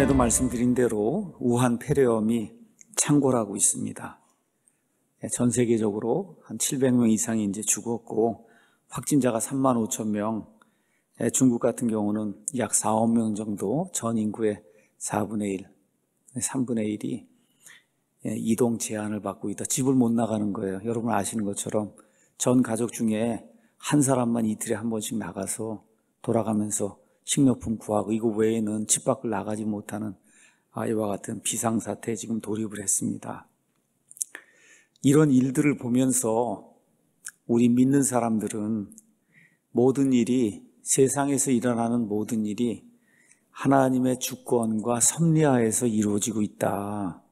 전에도 말씀드린 대로 우한 폐렴이 창궐하고 있습니다. 전 세계적으로 한 700명 이상이 이제 죽었고 확진자가 3만 5천 명, 중국 같은 경우는 약 4억 명 정도, 전 인구의 4분의 1, 3분의 1이 이동 제한을 받고 있다. 집을 못 나가는 거예요. 여러분 아시는 것처럼 전 가족 중에 한 사람만 이틀에 한 번씩 나가서 돌아가면서 식료품 구하고 이거 외에는 집 밖을 나가지 못하는 이와 같은 비상사태에 지금 돌입을 했습니다. 이런 일들을 보면서 우리 믿는 사람들은 모든 일이, 세상에서 일어나는 모든 일이 하나님의 주권과 섭리하에서 이루어지고 있다.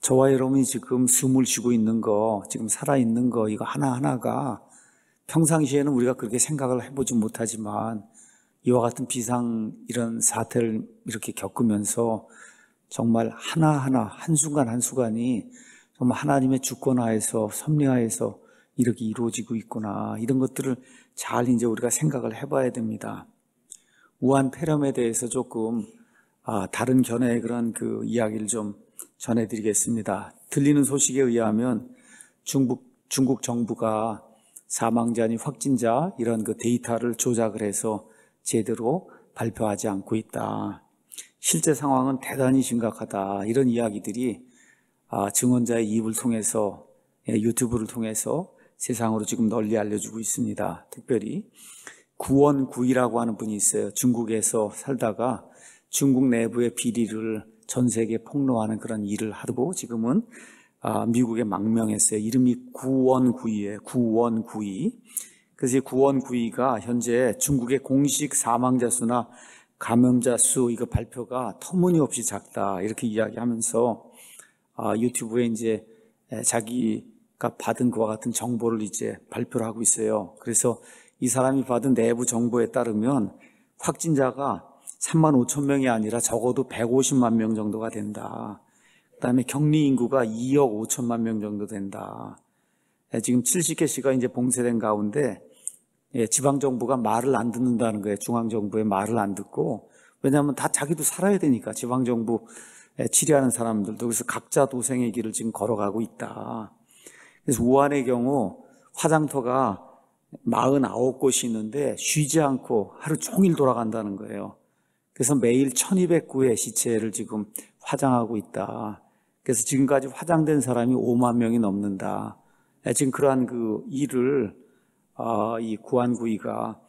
저와 여러분이 지금 숨을 쉬고 있는 거, 지금 살아있는 거, 이거 하나하나가 평상시에는 우리가 그렇게 생각을 해보지 못하지만 이와 같은 비상 이런 사태를 이렇게 겪으면서 정말 하나하나 한순간 한순간이 정말 하나님의 주권하에서 섭리하에서 이렇게 이루어지고 있구나, 이런 것들을 잘 이제 우리가 생각을 해봐야 됩니다. 우한 폐렴에 대해서 조금 다른 견해의 그런 그 이야기를 좀 전해드리겠습니다. 들리는 소식에 의하면 중국 정부가 사망자니 확진자 이런 그 데이터를 조작을 해서 제대로 발표하지 않고 있다. 실제 상황은 대단히 심각하다. 이런 이야기들이 증언자의 입을 통해서, 유튜브를 통해서 세상으로 지금 널리 알려주고 있습니다. 특별히 구원구이라고 하는 분이 있어요. 중국에서 살다가 중국 내부의 비리를 전 세계에 폭로하는 그런 일을 하고 지금은 미국에 망명했어요. 이름이 구원구이예요. 구원구이. 그래서 이 구원구이가 현재 중국의 공식 사망자 수나 감염자 수 이거 발표가 터무니없이 작다, 이렇게 이야기하면서 유튜브에 이제 자기가 받은 그와 같은 정보를 이제 발표를 하고 있어요. 그래서 이 사람이 받은 내부 정보에 따르면 확진자가 3만 5천 명이 아니라 적어도 150만 명 정도가 된다. 그다음에 격리 인구가 2억 5천만 명 정도 된다. 지금 70개시가 이제 봉쇄된 가운데 지방정부가 말을 안 듣는다는 거예요. 중앙정부의 말을 안 듣고. 왜냐하면 다 자기도 살아야 되니까, 지방정부 치리하는 사람들도. 그래서 각자 도생의 길을 지금 걸어가고 있다. 그래서 우한의 경우 화장터가 49곳이 있는데 쉬지 않고 하루 종일 돌아간다는 거예요. 그래서 매일 1200구의 시체를 지금 화장하고 있다. 그래서 지금까지 화장된 사람이 5만 명이 넘는다. 지금 그러한 그 일을 이 구한구이가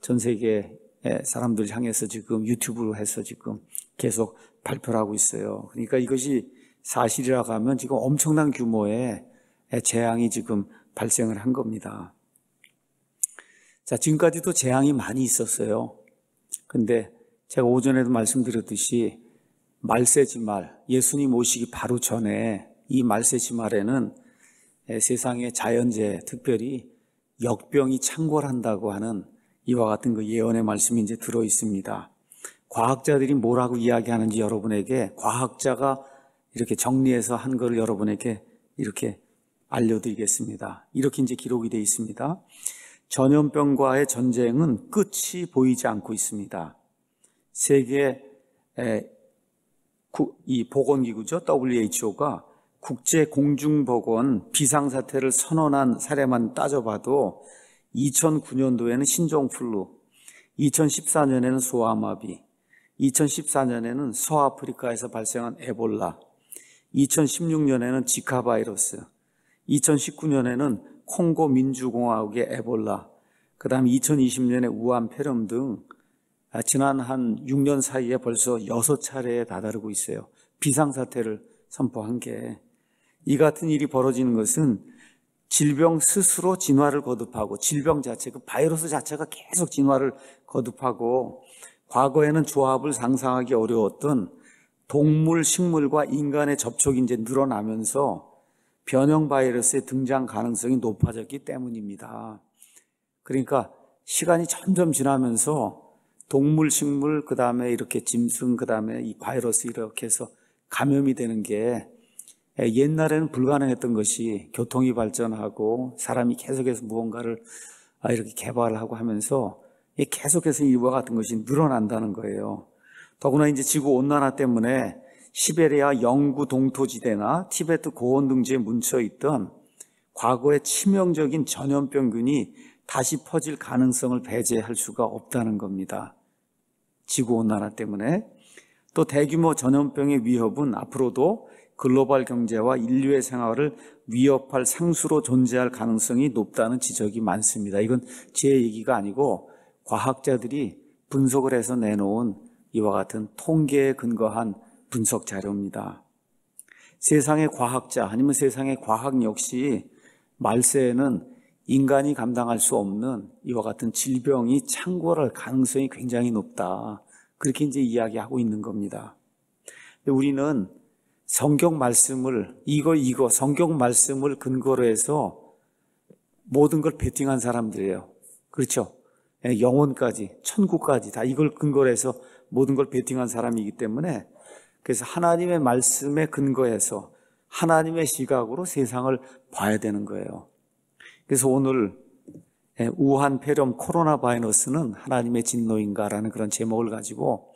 전 세계 사람들 향해서 지금 유튜브로 해서 지금 계속 발표를 하고 있어요. 그러니까 이것이 사실이라고 하면 지금 엄청난 규모의 재앙이 지금 발생을 한 겁니다. 자, 지금까지도 재앙이 많이 있었어요. 근데 제가 오전에도 말씀드렸듯이 말세지말, 예수님 오시기 바로 전에 이 말세지말에는 세상의 자연재해, 특별히 역병이 창궐한다고 하는 이와 같은 그 예언의 말씀이 이제 들어 있습니다. 과학자들이 뭐라고 이야기하는지 여러분에게, 과학자가 이렇게 정리해서 한 거를 여러분에게 이렇게 알려드리겠습니다. 이렇게 이제 기록이 되어 있습니다. 전염병과의 전쟁은 끝이 보이지 않고 있습니다. 세계 이 보건기구죠, WHO가 국제공중보건 비상사태를 선언한 사례만 따져봐도 2009년도에는 신종플루, 2014년에는 소아마비, 2014년에는 서아프리카에서 발생한 에볼라, 2016년에는 지카 바이러스, 2019년에는 콩고 민주공화국의 에볼라, 그 다음에 2020년에 우한 폐렴 등 지난 한 6년 사이에 벌써 6차례에 다다르고 있어요. 비상사태를 선포한 게. 이 같은 일이 벌어지는 것은 질병 스스로 진화를 거듭하고, 질병 자체, 그 바이러스 자체가 계속 진화를 거듭하고, 과거에는 조합을 상상하기 어려웠던 동물, 식물과 인간의 접촉이 이제 늘어나면서 변형 바이러스의 등장 가능성이 높아졌기 때문입니다. 그러니까 시간이 점점 지나면서 동물, 식물, 그 다음에 이렇게 짐승, 그 다음에 이 바이러스 이렇게 해서 감염이 되는 게, 옛날에는 불가능했던 것이 교통이 발전하고 사람이 계속해서 무언가를 이렇게 개발하고 하면서 계속해서 이와 같은 것이 늘어난다는 거예요. 더구나 이제 지구 온난화 때문에 시베리아 영구 동토지대나 티베트 고원 등지에 뭉쳐 있던 과거의 치명적인 전염병균이 다시 퍼질 가능성을 배제할 수가 없다는 겁니다. 지구 온난화 때문에. 또 대규모 전염병의 위협은 앞으로도 글로벌 경제와 인류의 생활을 위협할 상수로 존재할 가능성이 높다는 지적이 많습니다. 이건 제 얘기가 아니고 과학자들이 분석을 해서 내놓은 이와 같은 통계에 근거한 분석 자료입니다. 세상의 과학자 아니면 세상의 과학 역시 말세에는 인간이 감당할 수 없는 이와 같은 질병이 창궐할 가능성이 굉장히 높다. 그렇게 이제 이야기하고 있는 겁니다. 근데 우리는 성경 말씀을 성경 말씀을 근거로 해서 모든 걸 베팅한 사람들이에요. 그렇죠? 영혼까지, 천국까지 다 이걸 근거로 해서 모든 걸 베팅한 사람이기 때문에 그래서 하나님의 말씀에 근거해서 하나님의 시각으로 세상을 봐야 되는 거예요. 그래서 오늘 우한 폐렴 코로나 바이러스는 하나님의 진노인가라는 그런 제목을 가지고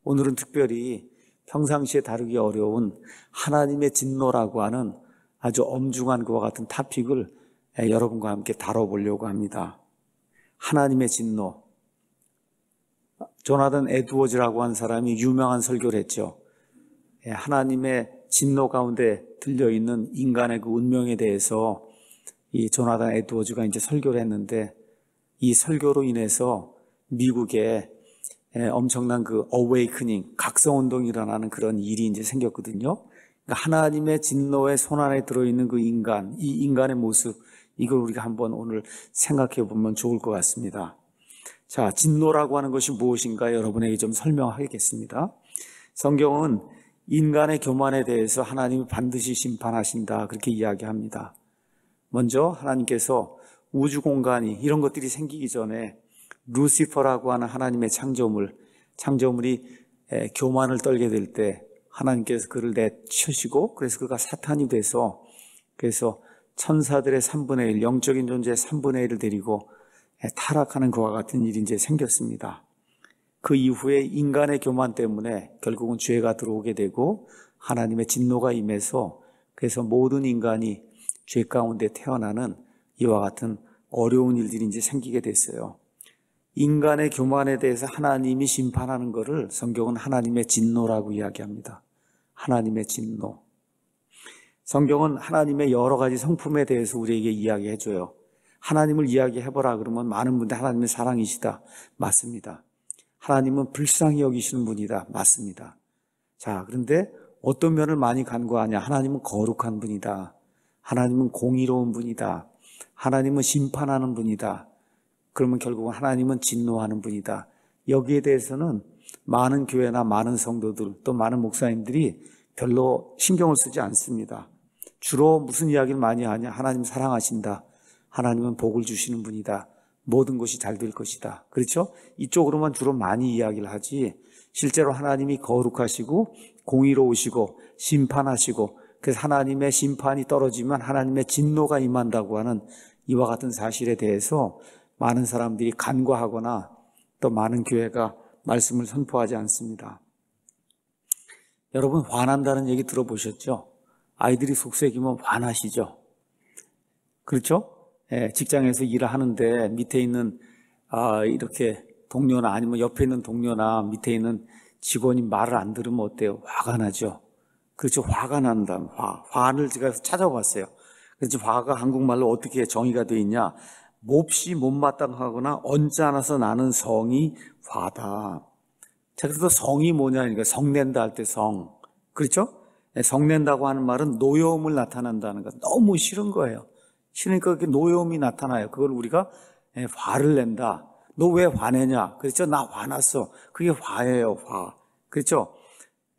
오늘은 특별히 평상시에 다루기 어려운 하나님의 진노라고 하는 아주 엄중한 그와 같은 토픽을 여러분과 함께 다뤄보려고 합니다. 하나님의 진노. 조나단 에드워즈라고 하는 사람이 유명한 설교를 했죠. 하나님의 진노 가운데 들려있는 인간의 그 운명에 대해서 이 조나단 에드워즈가 이제 설교를 했는데 이 설교로 인해서 미국에 엄청난 그 어웨이크닝, 각성운동이 일어나는 그런 일이 이제 생겼거든요. 그러니까 하나님의 진노의 손안에 들어있는 그 인간, 이 인간의 모습, 이걸 우리가 한번 오늘 생각해 보면 좋을 것 같습니다. 자, 진노라고 하는 것이 무엇인가 여러분에게 좀 설명하겠습니다. 성경은 인간의 교만에 대해서 하나님이 반드시 심판하신다 그렇게 이야기합니다. 먼저 하나님께서 우주 공간이 이런 것들이 생기기 전에 루시퍼라고 하는 하나님의 창조물이 교만을 떨게 될 때 하나님께서 그를 내치시고 그래서 그가 사탄이 돼서 그래서 천사들의 3분의 1, 영적인 존재의 3분의 1을 데리고 타락하는 것과 같은 일이 이제 생겼습니다. 그 이후에 인간의 교만 때문에 결국은 죄가 들어오게 되고 하나님의 진노가 임해서 그래서 모든 인간이 죄 가운데 태어나는 이와 같은 어려운 일들이 이제 생기게 됐어요. 인간의 교만에 대해서 하나님이 심판하는 것을 성경은 하나님의 진노라고 이야기합니다. 하나님의 진노. 성경은 하나님의 여러 가지 성품에 대해서 우리에게 이야기해줘요. 하나님을 이야기해보라 그러면 많은 분들 하나님의 사랑이시다. 맞습니다. 하나님은 불쌍히 여기시는 분이다. 맞습니다. 자, 그런데 어떤 면을 많이 간과하냐? 하나님은 거룩한 분이다. 하나님은 공의로운 분이다. 하나님은 심판하는 분이다. 그러면 결국은 하나님은 진노하는 분이다. 여기에 대해서는 많은 교회나 많은 성도들 또 많은 목사님들이 별로 신경을 쓰지 않습니다. 주로 무슨 이야기를 많이 하냐? 하나님 사랑하신다. 하나님은 복을 주시는 분이다. 모든 것이 잘 될 것이다. 그렇죠? 이쪽으로만 주로 많이 이야기를 하지 실제로 하나님이 거룩하시고 공의로우시고 심판하시고 그래서 하나님의 심판이 떨어지면 하나님의 진노가 임한다고 하는 이와 같은 사실에 대해서 많은 사람들이 간과하거나 또 많은 교회가 말씀을 선포하지 않습니다. 여러분 화난다는 얘기 들어보셨죠? 아이들이 속삭이면 화나시죠? 그렇죠? 직장에서 일을 하는데 밑에 있는 이렇게 동료나 아니면 옆에 있는 동료나 밑에 있는 직원이 말을 안 들으면 어때요? 화가 나죠? 그렇죠? 화가 난다. 화를 제가 찾아봤어요. 그래서 화가 한국말로 어떻게 정의가 되어 있냐? 몹시 못마땅하거나 언짢아서 나는 성이 화다. 자, 그래서 성이 뭐냐니까 성낸다 할 때 성. 그렇죠? 성낸다고 하는 말은 노여움을 나타낸다는 거. 너무 싫은 거예요. 싫으니까 그게 노여움이 나타나요. 그걸 우리가 화를 낸다. 너 왜 화내냐? 그렇죠? 나 화났어. 그게 화예요, 화. 그렇죠?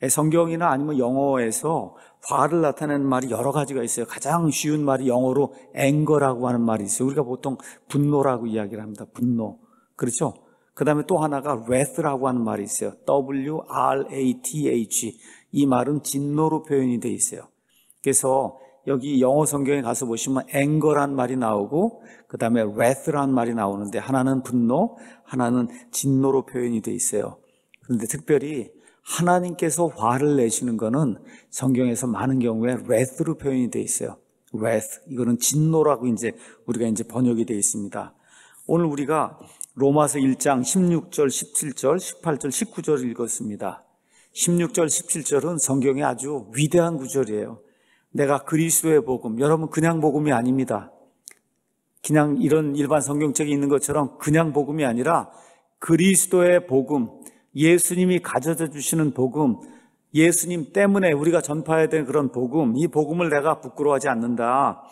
성경이나 아니면 영어에서 화를 나타내는 말이 여러 가지가 있어요. 가장 쉬운 말이 영어로 앵거라고 하는 말이 있어요. 우리가 보통 분노라고 이야기를 합니다. 분노. 그렇죠? 그 다음에 또 하나가 wrath라고 하는 말이 있어요. W-R-A-T-H. 이 말은 진노로 표현이 되어 있어요. 그래서 여기 영어 성경에 가서 보시면 anger란 말이 나오고 그 다음에 wrath란 말이 나오는데 하나는 분노, 하나는 진노로 표현이 되어 있어요. 그런데 특별히 하나님께서 화를 내시는 것은 성경에서 많은 경우에 wrath로 표현이 되어 있어요. wrath. 이거는 진노라고 우리가 번역이 되어 있습니다. 오늘 우리가 로마서 1장 16절, 17절, 18절, 19절을 읽었습니다. 16절, 17절은 성경의 아주 위대한 구절이에요. 내가 그리스도의 복음, 여러분 그냥 복음이 아닙니다. 그냥 이런 일반 성경책에 있는 것처럼 그냥 복음이 아니라 그리스도의 복음, 예수님이 가져다 주시는 복음, 예수님 때문에 우리가 전파해야 되는 그런 복음, 이 복음을 내가 부끄러워하지 않는다.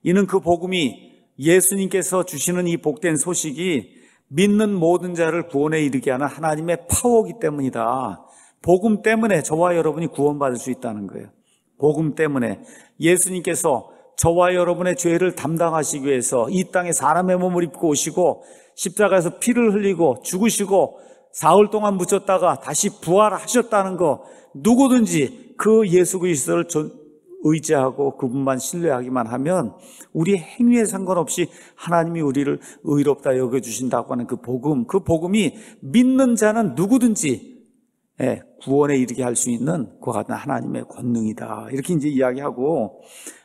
이는 그 복음이 예수님께서 주시는 이 복된 소식이 믿는 모든 자를 구원에 이르게 하는 하나님의 파워이기 때문이다. 복음 때문에 저와 여러분이 구원받을 수 있다는 거예요. 복음 때문에 예수님께서 저와 여러분의 죄를 담당하시기 위해서 이 땅에 사람의 몸을 입고 오시고 십자가에서 피를 흘리고 죽으시고 사흘 동안 묻혔다가 다시 부활하셨다는 거, 누구든지 그 예수 그리스도를 의지하고 그분만 신뢰하기만 하면 우리 행위에 상관없이 하나님이 우리를 의롭다 여겨주신다고 하는 그 복음이 믿는 자는 누구든지 구원에 이르게 할 수 있는 그와 같은 하나님의 권능이다. 이렇게 이야기하고,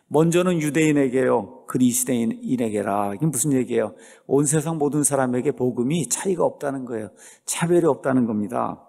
먼저는 유대인에게요, 그리스도인에게라. 이게 무슨 얘기예요? 온 세상 모든 사람에게 복음이 차이가 없다는 거예요. 차별이 없다는 겁니다.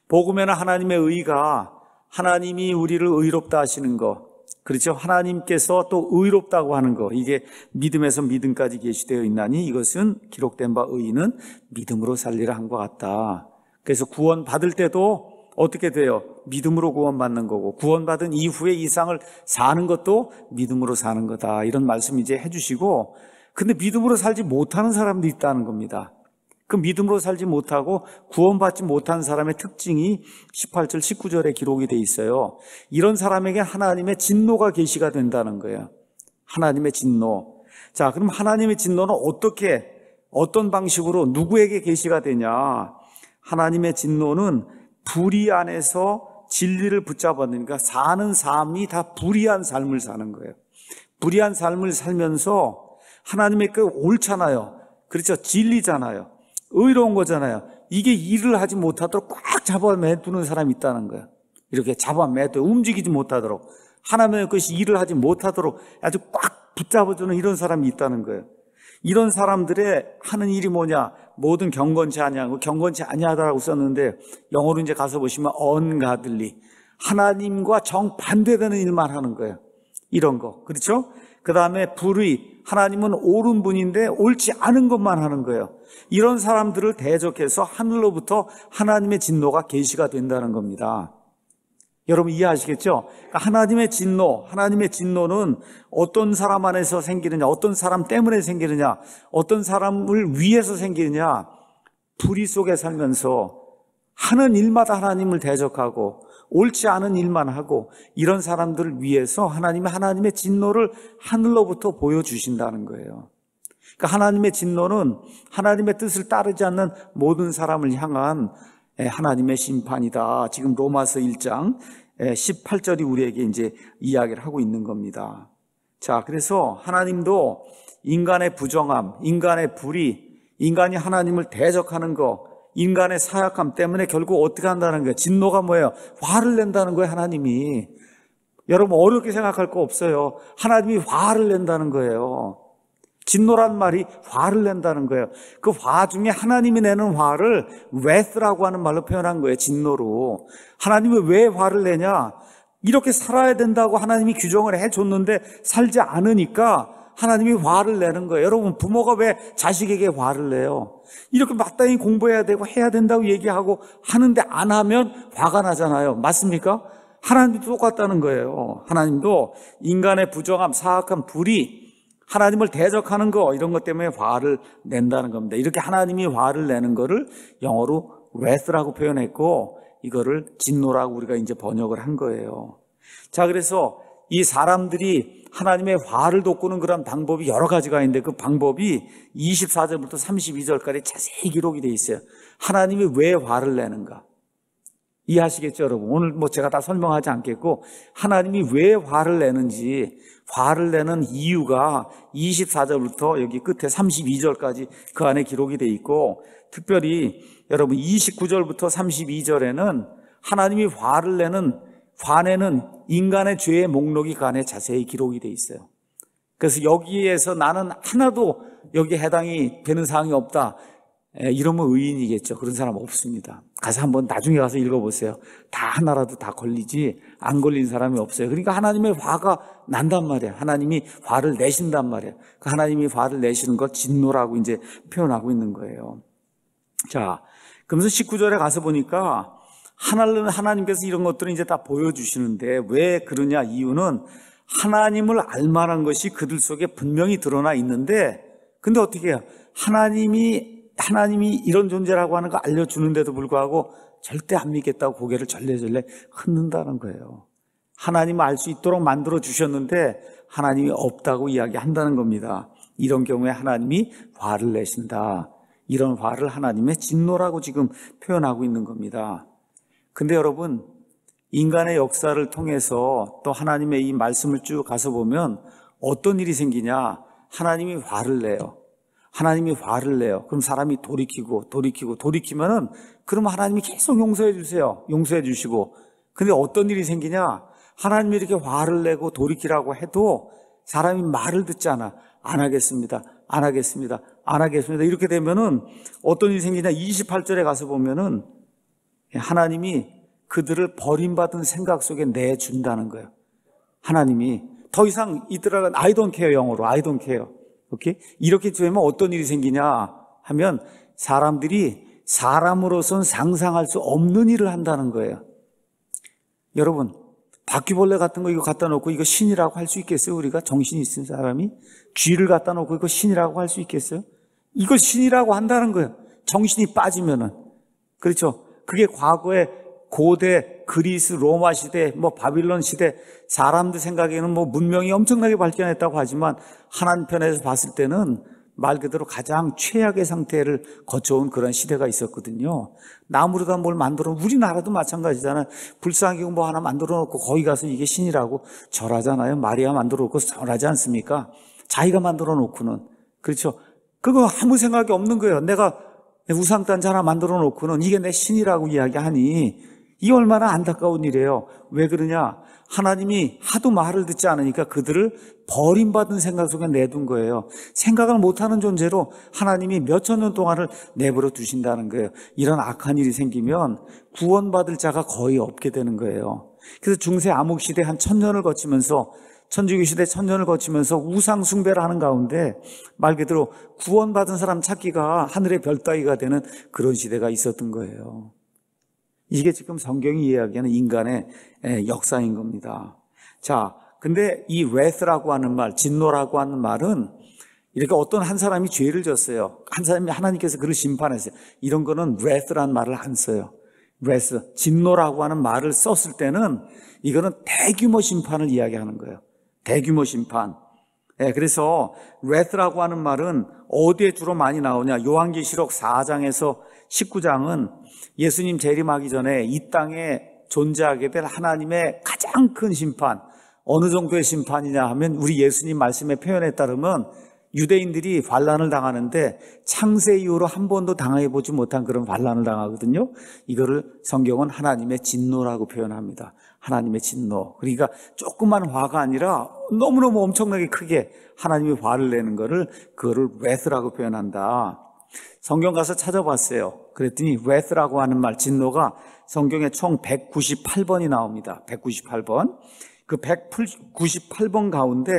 복음에는 하나님의 의가, 하나님이 우리를 의롭다 하시는 거, 그렇죠? 하나님께서 또 의롭다고 하는 거, 이게 믿음에서 믿음까지 계시되어 있나니 이것은 기록된 바 의인은 믿음으로 살리라 한 것 같다. 그래서 구원 받을 때도 어떻게 돼요? 믿음으로 구원받는 거고, 구원받은 이후에 이 세상을 사는 것도 믿음으로 사는 거다. 이런 말씀 해주시고, 근데 믿음으로 살지 못하는 사람도 있다는 겁니다. 그 믿음으로 살지 못하고 구원받지 못한 사람의 특징이 18절, 19절에 기록이 돼 있어요. 이런 사람에게 하나님의 진노가 계시가 된다는 거예요. 하나님의 진노. 자, 그럼 하나님의 진노는 어떤 방식으로 누구에게 계시가 되냐? 하나님의 진노는 불의 안에서 진리를 붙잡았으니까 사는 삶이 다 불의한 삶을 사는 거예요. 불의한 삶을 살면서 하나님의 그 옳잖아요. 그렇죠? 진리잖아요. 의로운 거잖아요. 이게 일을 하지 못하도록 꽉 잡아매두는 사람이 있다는 거예요. 이렇게 잡아매두 움직이지 못하도록, 하나님의 것이 일을 하지 못하도록 아주 꽉 붙잡아주는 이런 사람이 있다는 거예요. 이런 사람들의 하는 일이 뭐냐? 모든 경건치 아니하고 경건치 아니하다라고 썼는데, 영어로 가서 보시면 ungodly, 하나님과 정반대되는 일만 하는 거예요. 이런 거, 그렇죠? 그 다음에 불의, 하나님은 옳은 분인데 옳지 않은 것만 하는 거예요. 이런 사람들을 대적해서 하늘로부터 하나님의 진노가 계시가 된다는 겁니다. 여러분 이해하시겠죠? 그러니까 하나님의 진노는 어떤 사람 안에서 생기느냐, 어떤 사람 때문에 생기느냐, 어떤 사람을 위해서 생기느냐, 불의 속에 살면서 하는 일마다 하나님을 대적하고 옳지 않은 일만 하고, 이런 사람들을 위해서 하나님의 진노를 하늘로부터 보여주신다는 거예요. 그러니까 하나님의 진노는 하나님의 뜻을 따르지 않는 모든 사람을 향한 하나님의 심판이다. 지금 로마서 1장 18절이 우리에게 이야기를 하고 있는 겁니다. 자, 그래서 하나님도 인간의 부정함, 인간의 불의, 인간이 하나님을 대적하는 거, 인간의 사약함 때문에 결국 어떻게 한다는 거예요? 진노가 뭐예요? 화를 낸다는 거예요, 하나님이. 여러분 어렵게 생각할 거 없어요. 하나님이 화를 낸다는 거예요. 진노란 말이 화를 낸다는 거예요. 그 화 중에 하나님이 내는 화를 wrath라고 하는 말로 표현한 거예요. 진노로. 하나님이 왜 화를 내냐? 이렇게 살아야 된다고 하나님이 규정을 해줬는데 살지 않으니까 하나님이 화를 내는 거예요. 여러분 부모가 왜 자식에게 화를 내요? 이렇게 마땅히 공부해야 되고 해야 된다고 얘기하고 하는데 안 하면 화가 나잖아요. 맞습니까? 하나님도 똑같다는 거예요. 하나님도 인간의 부정함, 사악함, 불의, 하나님을 대적하는 거, 이런 것 때문에 화를 낸다는 겁니다. 이렇게 하나님이 화를 내는 거를 영어로 wrath라고 표현했고, 이거를 진노라고 우리가 번역을 한 거예요. 자, 그래서 이 사람들이 하나님의 화를 돋구는 그런 방법이 여러 가지가 있는데, 그 방법이 24절부터 32절까지 자세히 기록이 되어 있어요. 하나님이 왜 화를 내는가? 이해하시겠죠, 여러분? 오늘 뭐 제가 다 설명하지 않겠고, 하나님이 왜 화를 내는지, 화를 내는 이유가 24절부터 여기 끝에 32절까지 그 안에 기록이 돼 있고, 특별히 여러분 29절부터 32절에는 하나님이 화내는 인간의 죄의 목록이 그 안에 자세히 기록이 돼 있어요. 그래서 여기에서 나는 하나도 여기에 해당이 되는 사항이 없다, 이러면 의인이겠죠. 그런 사람 없습니다. 가서 한번 나중에 가서 읽어보세요. 다 하나라도 다 걸리지 안 걸린 사람이 없어요. 그러니까 하나님의 화가 난단 말이에요. 하나님이 화를 내신단 말이에요. 그 하나님이 화를 내시는 걸 진노라고 이제 표현하고 있는 거예요. 자, 그러면서 19절에 가서 보니까 하나님께서 이런 것들을 이제 다 보여주시는데, 왜 그러냐? 이유는 하나님을 알만한 것이 그들 속에 분명히 드러나 있는데, 근데 어떻게 해요? 하나님이 이런 존재라고 하는 거 알려주는데도 불구하고 절대 안 믿겠다고 고개를 절레절레 흔든다는 거예요. 하나님을 알 수 있도록 만들어 주셨는데 하나님이 없다고 이야기한다는 겁니다. 이런 경우에 하나님이 화를 내신다. 이런 화를 하나님의 진노라고 지금 표현하고 있는 겁니다. 근데 여러분, 인간의 역사를 통해서 또 하나님의 이 말씀을 쭉 가서 보면 어떤 일이 생기냐? 하나님이 화를 내요. 하나님이 화를 내요. 그럼 사람이 돌이키면은 그럼 하나님이 계속 용서해 주세요. 용서해 주시고. 근데 어떤 일이 생기냐? 하나님이 이렇게 화를 내고 돌이키라고 해도 사람이 말을 듣지 않아. 안 하겠습니다. 이렇게 되면은 어떤 일이 생기냐? 28절에 가서 보면은 하나님이 그들을 버림받은 생각 속에 내준다는 거예요. 하나님이 더 이상 이들은 I don't care, 영어로 I don't care. 오케이? 이렇게 되면 어떤 일이 생기냐 하면 사람들이 사람으로선 상상할 수 없는 일을 한다는 거예요. 여러분, 바퀴벌레 같은 거 이거 갖다 놓고 이거 신이라고 할 수 있겠어요? 우리가 정신이 있는 사람이 쥐를 갖다 놓고 이거 신이라고 할 수 있겠어요? 이거 신이라고 한다는 거예요. 정신이 빠지면은. 그렇죠? 그게 과거에 고대 그리스, 로마 시대, 바빌론 시대 사람들 생각에는 문명이 엄청나게 발전했다고 하지만 하나님편에서 봤을 때는 말 그대로 가장 최악의 상태를 거쳐온 그런 시대가 있었거든요. 나무로다 뭘 만들어, 우리나라도 마찬가지잖아요. 불쌍하게 하나 만들어 놓고 거기 가서 이게 신이라고 절하잖아요. 마리아 만들어 놓고 절하지 않습니까? 자기가 만들어 놓고는. 그렇죠? 그거 아무 생각이 없는 거예요. 내가 우상단지 하나 만들어 놓고는 이게 내 신이라고 이야기하니 이게 얼마나 안타까운 일이에요. 왜 그러냐? 하나님이 하도 말을 듣지 않으니까 그들을 버림받은 생각 속에 내둔 거예요. 생각을 못하는 존재로 하나님이 몇천 년 동안을 내버려 두신다는 거예요. 이런 악한 일이 생기면 구원받을 자가 거의 없게 되는 거예요. 그래서 중세 암흑시대 한 1000년을 거치면서, 천주교 시대 1000년을 거치면서 우상 숭배를 하는 가운데 말 그대로 구원받은 사람 찾기가 하늘의 별 따기가 되는 그런 시대가 있었던 거예요. 이게 지금 성경이 이야기하는 인간의 역사인 겁니다. 자, 근데 이 wrath라고 하는 말, 진노라고 하는 말은 이렇게 어떤 한 사람이 죄를 졌어요. 한 사람이 하나님께서 그를 심판했어요. 이런 거는 wrath라는 말을 안 써요. wrath, 진노라고 하는 말을 썼을 때는 이거는 대규모 심판을 이야기하는 거예요. 대규모 심판. 그래서 wrath라고 하는 말은 어디에 주로 많이 나오냐? 요한계시록 4장에서 19장은 예수님 재림하기 전에 이 땅에 존재하게 될 하나님의 가장 큰 심판, 어느 정도의 심판이냐 하면 우리 예수님 말씀의 표현에 따르면 유대인들이 반란을 당하는데 창세 이후로 한 번도 당해보지 못한 그런 반란을 당하거든요. 이거를 성경은 하나님의 진노라고 표현합니다. 하나님의 진노. 그러니까 조그만 화가 아니라 너무너무 엄청나게 크게 하나님이 화를 내는 거를 그거를 wrath라고 표현한다. 성경 가서 찾아봤어요. 그랬더니 wrath라고 하는 말, 진노가 성경에 총 198번이 나옵니다. 198번. 그 198번 가운데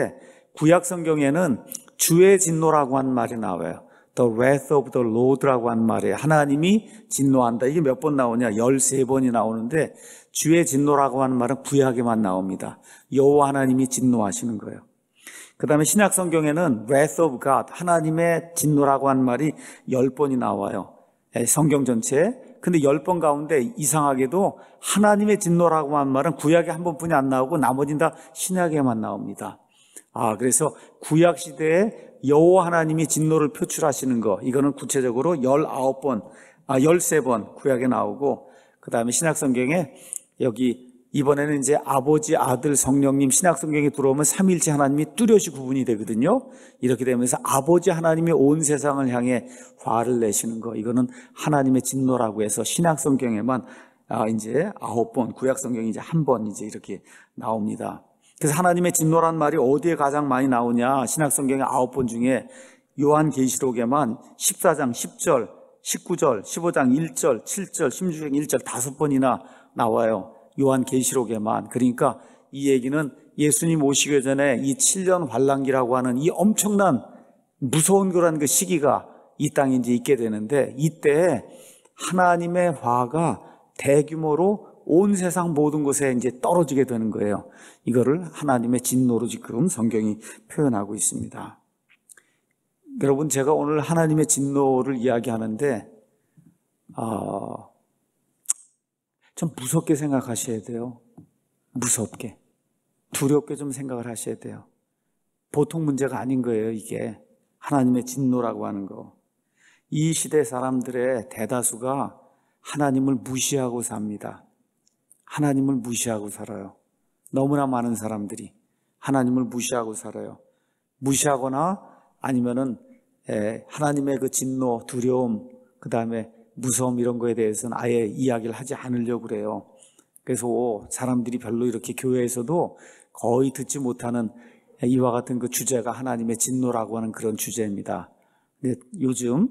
구약 성경에는 주의 진노라고 하는 말이 나와요. The wrath of the Lord라고 하는 말이에요. 하나님이 진노한다. 이게 몇 번 나오냐? 13번이 나오는데 주의 진노라고 하는 말은 구약에만 나옵니다. 여호와 하나님이 진노하시는 거예요. 그 다음에 신약 성경에는 wrath of God, 하나님의 진노라고 하는 말이 10번이 나와요. 성경 전체에. 근데 10번 가운데 이상하게도 하나님의 진노라고 하는 말은 구약에 한 번뿐이 안 나오고 나머지는 다 신약에만 나옵니다. 그래서 구약 시대에 여호와 하나님이 진노를 표출하시는 거, 이거는 구체적으로 13번 구약에 나오고, 그 다음에 신약성경에 여기 이번에는 이제 아버지, 아들, 성령님 신약성경에 들어오면 삼위일체 하나님이 뚜렷이 구분이 되거든요. 이렇게 되면서 아버지 하나님이 온 세상을 향해 화를 내시는 거, 이거는 하나님의 진노라고 해서 신약성경에만 이제 9번, 구약성경이 이제 1번 이제 이렇게 나옵니다. 그래서 하나님의 진노란 말이 어디에 가장 많이 나오냐? 신약성경의 9번 중에 요한계시록에만 14장 10절, 19절, 15장 1절, 7절, 16장 1절 5번이나 나와요. 요한계시록에만. 그러니까 이 얘기는 예수님 오시기 전에 이 7년 환란기라고 하는 이 엄청난 무서운 그런 그 시기가 이 땅에 이제 있게 되는데, 이때 하나님의 화가 대규모로 온 세상 모든 곳에 이제 떨어지게 되는 거예요. 이거를 하나님의 진노로 지금 성경이 표현하고 있습니다. 여러분, 제가 오늘 하나님의 진노를 이야기하는데 좀 무섭게 생각하셔야 돼요. 무섭게, 두렵게 좀 생각을 하셔야 돼요. 보통 문제가 아닌 거예요. 이게 하나님의 진노라고 하는 거. 이 시대 사람들의 대다수가 하나님을 무시하고 삽니다. 하나님을 무시하고 살아요. 너무나 많은 사람들이 하나님을 무시하고 살아요. 무시하거나 아니면은 하나님의 그 진노, 두려움, 그 다음에 무서움 이런 거에 대해서는 아예 이야기를 하지 않으려고 그래요. 그래서 사람들이 별로 이렇게 교회에서도 거의 듣지 못하는 이와 같은 그 주제가 하나님의 진노라고 하는 그런 주제입니다. 근데 요즘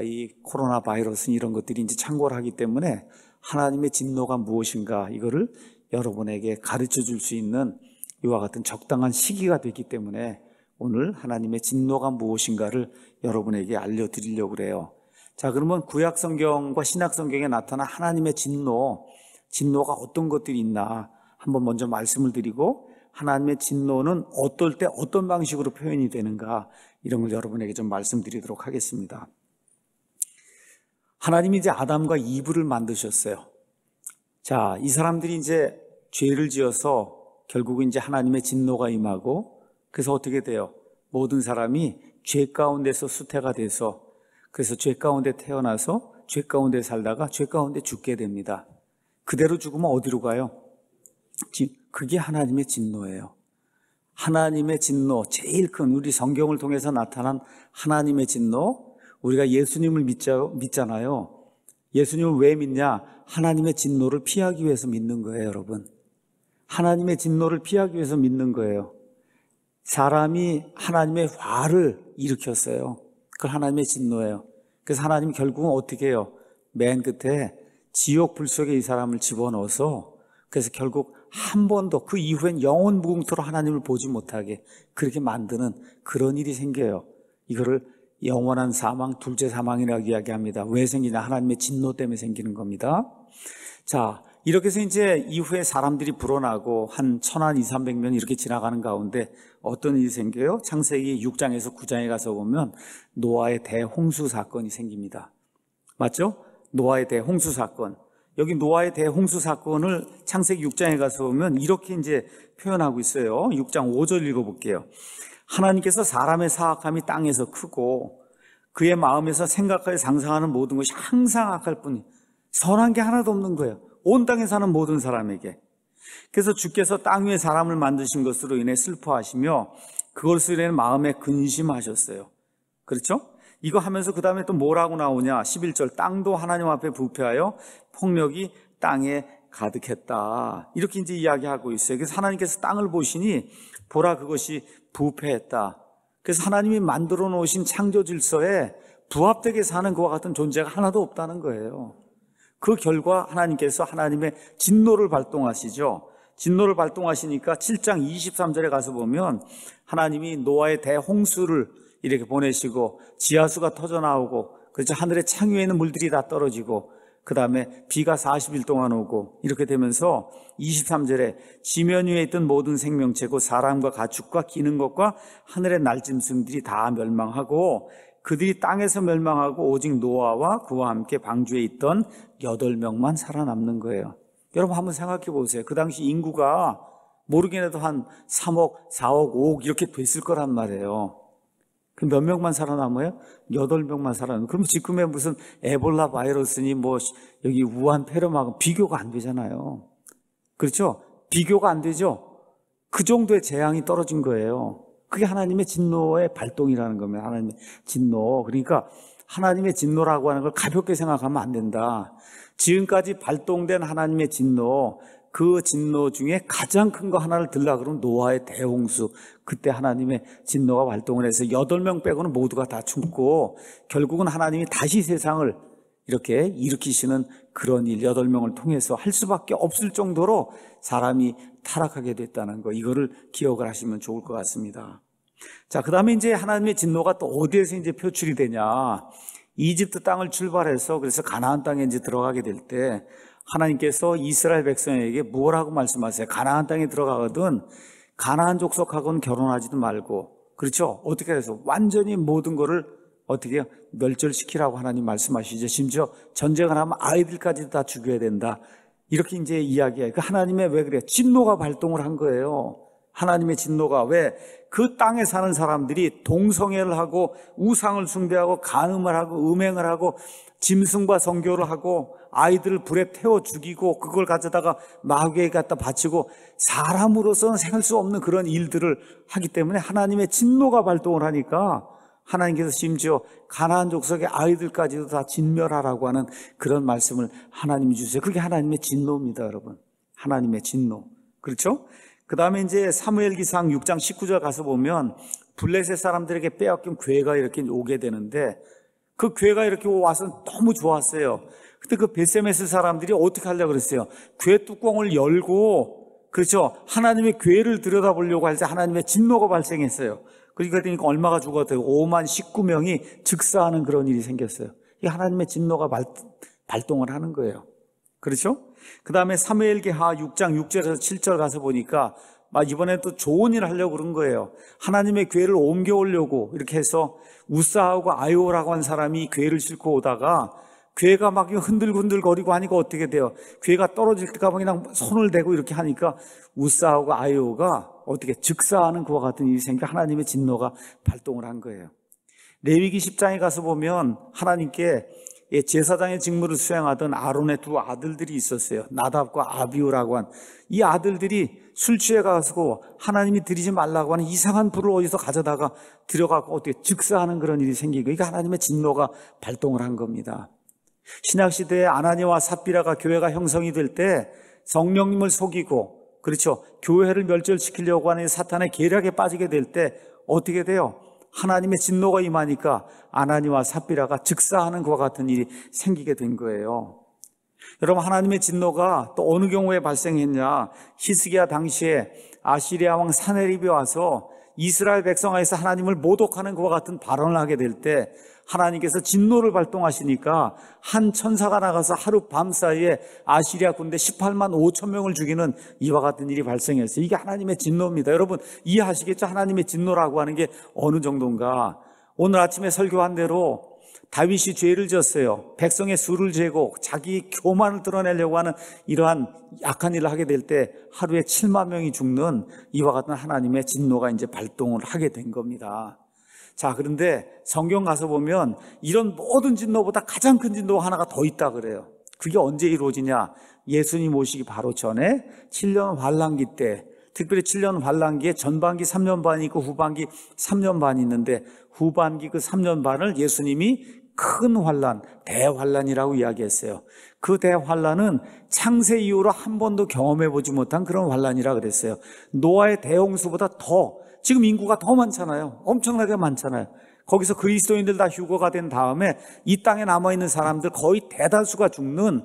이 코로나 바이러스 이런 것들이 이제 창궐 하기 때문에 하나님의 진노가 무엇인가 이거를 여러분에게 가르쳐 줄 수 있는 이와 같은 적당한 시기가 되기 때문에 오늘 하나님의 진노가 무엇인가를 여러분에게 알려드리려고 그래요. 자, 그러면 구약성경과 신약성경에 나타난 하나님의 진노가 어떤 것들이 있나 한번 먼저 말씀을 드리고, 하나님의 진노는 어떨 때 어떤 방식으로 표현이 되는가 이런 걸 여러분에게 좀 말씀드리도록 하겠습니다. 하나님이 이제 아담과 이브를 만드셨어요. 자, 이 사람들이 이제 죄를 지어서 결국은 이제 하나님의 진노가 임하고, 그래서 어떻게 돼요? 모든 사람이 죄 가운데서 수태가 돼서, 그래서 죄 가운데 태어나서 죄 가운데 살다가 죄 가운데 죽게 됩니다. 그대로 죽으면 어디로 가요? 그게 하나님의 진노예요. 하나님의 진노, 제일 큰 우리 성경을 통해서 나타난 하나님의 진노, 우리가 예수님을 믿잖아요. 예수님을 왜 믿냐? 하나님의 진노를 피하기 위해서 믿는 거예요, 여러분. 하나님의 진노를 피하기 위해서 믿는 거예요. 사람이 하나님의 화를 일으켰어요. 그걸 하나님의 진노예요. 그래서 하나님이 결국은 어떻게 해요? 맨 끝에 지옥 불 속에 이 사람을 집어넣어서, 그래서 결국 한 번도 그 이후엔 영원 무궁토로 하나님을 보지 못하게 그렇게 만드는 그런 일이 생겨요. 이거를 영원한 사망, 둘째 사망이라고 이야기합니다. 왜 생기냐? 하나님의 진노 때문에 생기는 겁니다. 자, 이렇게 해서 이제 이후에 사람들이 불어나고 한 1200년 이렇게 지나가는 가운데 어떤 일이 생겨요? 창세기 6장에서 9장에 가서 보면 노아의 대홍수 사건이 생깁니다. 맞죠? 노아의 대홍수 사건. 여기 노아의 대홍수 사건을 창세기 6장에 가서 보면 이렇게 이제 표현하고 있어요. 6장 5절 읽어볼게요. 하나님께서 사람의 사악함이 땅에서 크고 그의 마음에서 생각하여 상상하는 모든 것이 항상 악할 뿐이, 선한 게 하나도 없는 거예요. 온 땅에 사는 모든 사람에게. 그래서 주께서 땅 위에 사람을 만드신 것으로 인해 슬퍼하시며 그것으로 인해 마음에 근심하셨어요. 그렇죠? 이거 하면서 그 다음에 또 뭐라고 나오냐? 11절, 땅도 하나님 앞에 부패하여 폭력이 땅에 가득했다. 이렇게 이제 이야기하고 있어요. 그래서 하나님께서 땅을 보시니 보라 그것이 부패했다. 그래서 하나님이 만들어 놓으신 창조 질서에 부합되게 사는 그와 같은 존재가 하나도 없다는 거예요. 그 결과 하나님께서 하나님의 진노를 발동하시죠. 진노를 발동하시니까 7장 23절에 가서 보면 하나님이 노아의 대홍수를 이렇게 보내시고 지하수가 터져나오고, 그렇죠, 하늘의 창 위에 있는 물들이 다 떨어지고, 그 다음에 비가 40일 동안 오고, 이렇게 되면서 23절에 지면 위에 있던 모든 생명체 곧 사람과 가축과 기는 것과 하늘의 날짐승들이 다 멸망하고 그들이 땅에서 멸망하고 오직 노아와 그와 함께 방주에 있던 8명만 살아남는 거예요. 여러분 한번 생각해 보세요. 그 당시 인구가 모르긴 해도 한 3억, 4억, 5억 이렇게 됐을 거란 말이에요. 그 몇 명만 살아남아요? 8명만 살아남아요. 그럼 지금의 무슨 에볼라 바이러스니 뭐 여기 우한 폐렴하고 비교가 안 되잖아요. 그렇죠? 비교가 안 되죠? 그 정도의 재앙이 떨어진 거예요. 그게 하나님의 진노의 발동이라는 겁니다. 하나님의 진노. 그러니까 하나님의 진노라고 하는 걸 가볍게 생각하면 안 된다. 지금까지 발동된 하나님의 진노, 그 진노 중에 가장 큰 거 하나를 들라 그러면 노아의 대홍수. 그때 하나님의 진노가 발동을 해서 8명 빼고는 모두가 다 죽고 결국은 하나님이 다시 세상을 이렇게 일으키시는 그런 일 8명을 통해서 할 수밖에 없을 정도로 사람이 타락하게 됐다는 거, 이거를 기억을 하시면 좋을 것 같습니다. 자, 그 다음에 이제 하나님의 진노가 또 어디에서 이제 표출이 되냐. 이집트 땅을 출발해서 그래서 가나안 땅에 이제 들어가게 될 때 하나님께서 이스라엘 백성에게 뭐라고 말씀하세요? 가나안 땅에 들어가거든 가나안 족속하고는 결혼하지도 말고, 그렇죠? 어떻게 해서 완전히 모든 거를 어떻게 멸절시키라고 하나님 말씀하시죠. 심지어 전쟁을 하면 아이들까지 다 죽여야 된다. 이렇게 이제 이야기해요. 그 하나님의 왜 그래요? 진노가 발동을 한 거예요. 하나님의 진노가 왜 그 땅에 사는 사람들이 동성애를 하고 우상을 숭배하고 간음을 하고 음행을 하고 짐승과 성교를 하고 아이들을 불에 태워 죽이고 그걸 가져다가 마귀에게 갖다 바치고 사람으로서는 생할 수 없는 그런 일들을 하기 때문에 하나님의 진노가 발동을 하니까 하나님께서 심지어 가나안 족속의 아이들까지도 다 진멸하라고 하는 그런 말씀을 하나님이 주세요. 그게 하나님의 진노입니다, 여러분. 하나님의 진노. 그렇죠? 그 다음에 이제 사무엘기상 6장 19절 가서 보면 블레셋 사람들에게 빼앗긴 괴가 이렇게 오게 되는데 그 괴가 이렇게 와서 너무 좋았어요. 그때 그 베세메스 사람들이 어떻게 하려고 그랬어요? 괴 뚜껑을 열고, 그렇죠? 하나님의 괴를 들여다보려고 할 때 하나님의 진노가 발생했어요. 그러니까 얼마가 죽었대요? 5만 19명이 즉사하는 그런 일이 생겼어요. 이게 하나님의 진노가 발동을 하는 거예요. 그렇죠? 그 다음에 사무엘기하 6장 6절에서 7절 가서 보니까 이번에 또 좋은 일을 하려고 그런 거예요. 하나님의 괴를 옮겨오려고 이렇게 해서 우사하고 아이오라고 한 사람이 괴를 싣고 오다가 괴가 막 흔들흔들거리고 하니까 어떻게 돼요? 괴가 떨어질까 봐 그냥 손을 대고 이렇게 하니까 우사하고 아이오가 어떻게 즉사하는 그와 같은 일이 생겨 하나님의 진노가 발동을 한 거예요. 레위기 10장에 가서 보면 하나님께 제사장의 직무를 수행하던 아론의 두 아들들이 있었어요. 나답과 아비후라고 한 이 아들들이 술 취해 가지고 하나님이 드리지 말라고 하는 이상한 불을 어디서 가져다가 들여갖고 어떻게 즉사하는 그런 일이 생기고 이게 하나님의 진노가 발동을 한 겁니다. 신약시대에 아나니와 삽비라가 교회가 형성이 될 때 성령님을 속이고, 그렇죠, 교회를 멸절시키려고 하는 사탄의 계략에 빠지게 될 때 어떻게 돼요? 하나님의 진노가 임하니까 아나니와 삽비라가 즉사하는 것과 같은 일이 생기게 된 거예요. 여러분, 하나님의 진노가 또 어느 경우에 발생했냐? 히스기야 당시에 아시리아 왕 사네립이 와서 이스라엘 백성에서 하나님을 모독하는 것과 같은 발언을 하게 될 때 하나님께서 진노를 발동하시니까 한 천사가 나가서 하루 밤 사이에 아시리아 군대 18만 5천 명을 죽이는 이와 같은 일이 발생했어요. 이게 하나님의 진노입니다. 여러분 이해하시겠죠? 하나님의 진노라고 하는 게 어느 정도인가? 오늘 아침에 설교한 대로 다윗이 죄를 졌어요. 백성의 수를 재고 자기 교만을 드러내려고 하는 이러한 약한 일을 하게 될 때 하루에 7만 명이 죽는 이와 같은 하나님의 진노가 이제 발동을 하게 된 겁니다. 자, 그런데 성경 가서 보면 이런 모든 진노보다 가장 큰 진노가 하나가 더 있다 그래요. 그게 언제 이루어지냐? 예수님 오시기 바로 전에 7년 환란기 때, 특별히 7년 환란기에 전반기 3년 반이 있고 후반기 3년 반이 있는데 후반기 그 3년 반을 예수님이 큰 환란, 대환란이라고 이야기했어요. 그 대환란은 창세 이후로 한 번도 경험해보지 못한 그런 환란이라 그랬어요. 노아의 대홍수보다 더, 지금 인구가 더 많잖아요. 엄청나게 많잖아요. 거기서 그리스도인들 다 휴거가 된 다음에 이 땅에 남아있는 사람들 거의 대다수가 죽는,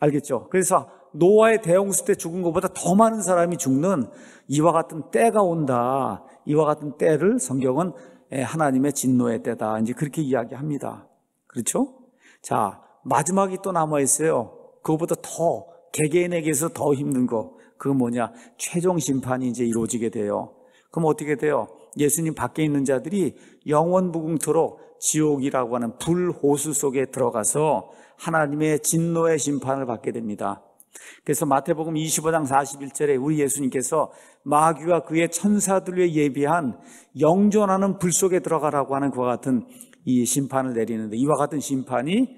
알겠죠? 그래서 노아의 대홍수 때 죽은 것보다 더 많은 사람이 죽는 이와 같은 때가 온다. 이와 같은 때를 성경은 하나님의 진노의 때다. 이제 그렇게 이야기합니다. 그렇죠? 자, 마지막이 또 남아있어요. 그것보다 더, 개개인에게서 더 힘든 거. 그거 뭐냐? 최종 심판이 이제 이루어지게 돼요. 그럼 어떻게 돼요? 예수님 밖에 있는 자들이 영원무궁토록 지옥이라고 하는 불호수 속에 들어가서 하나님의 진노의 심판을 받게 됩니다. 그래서 마태복음 25장 41절에 우리 예수님께서 마귀와 그의 천사들을 예비한 영존하는 불 속에 들어가라고 하는 그와 같은 이 심판을 내리는데, 이와 같은 심판이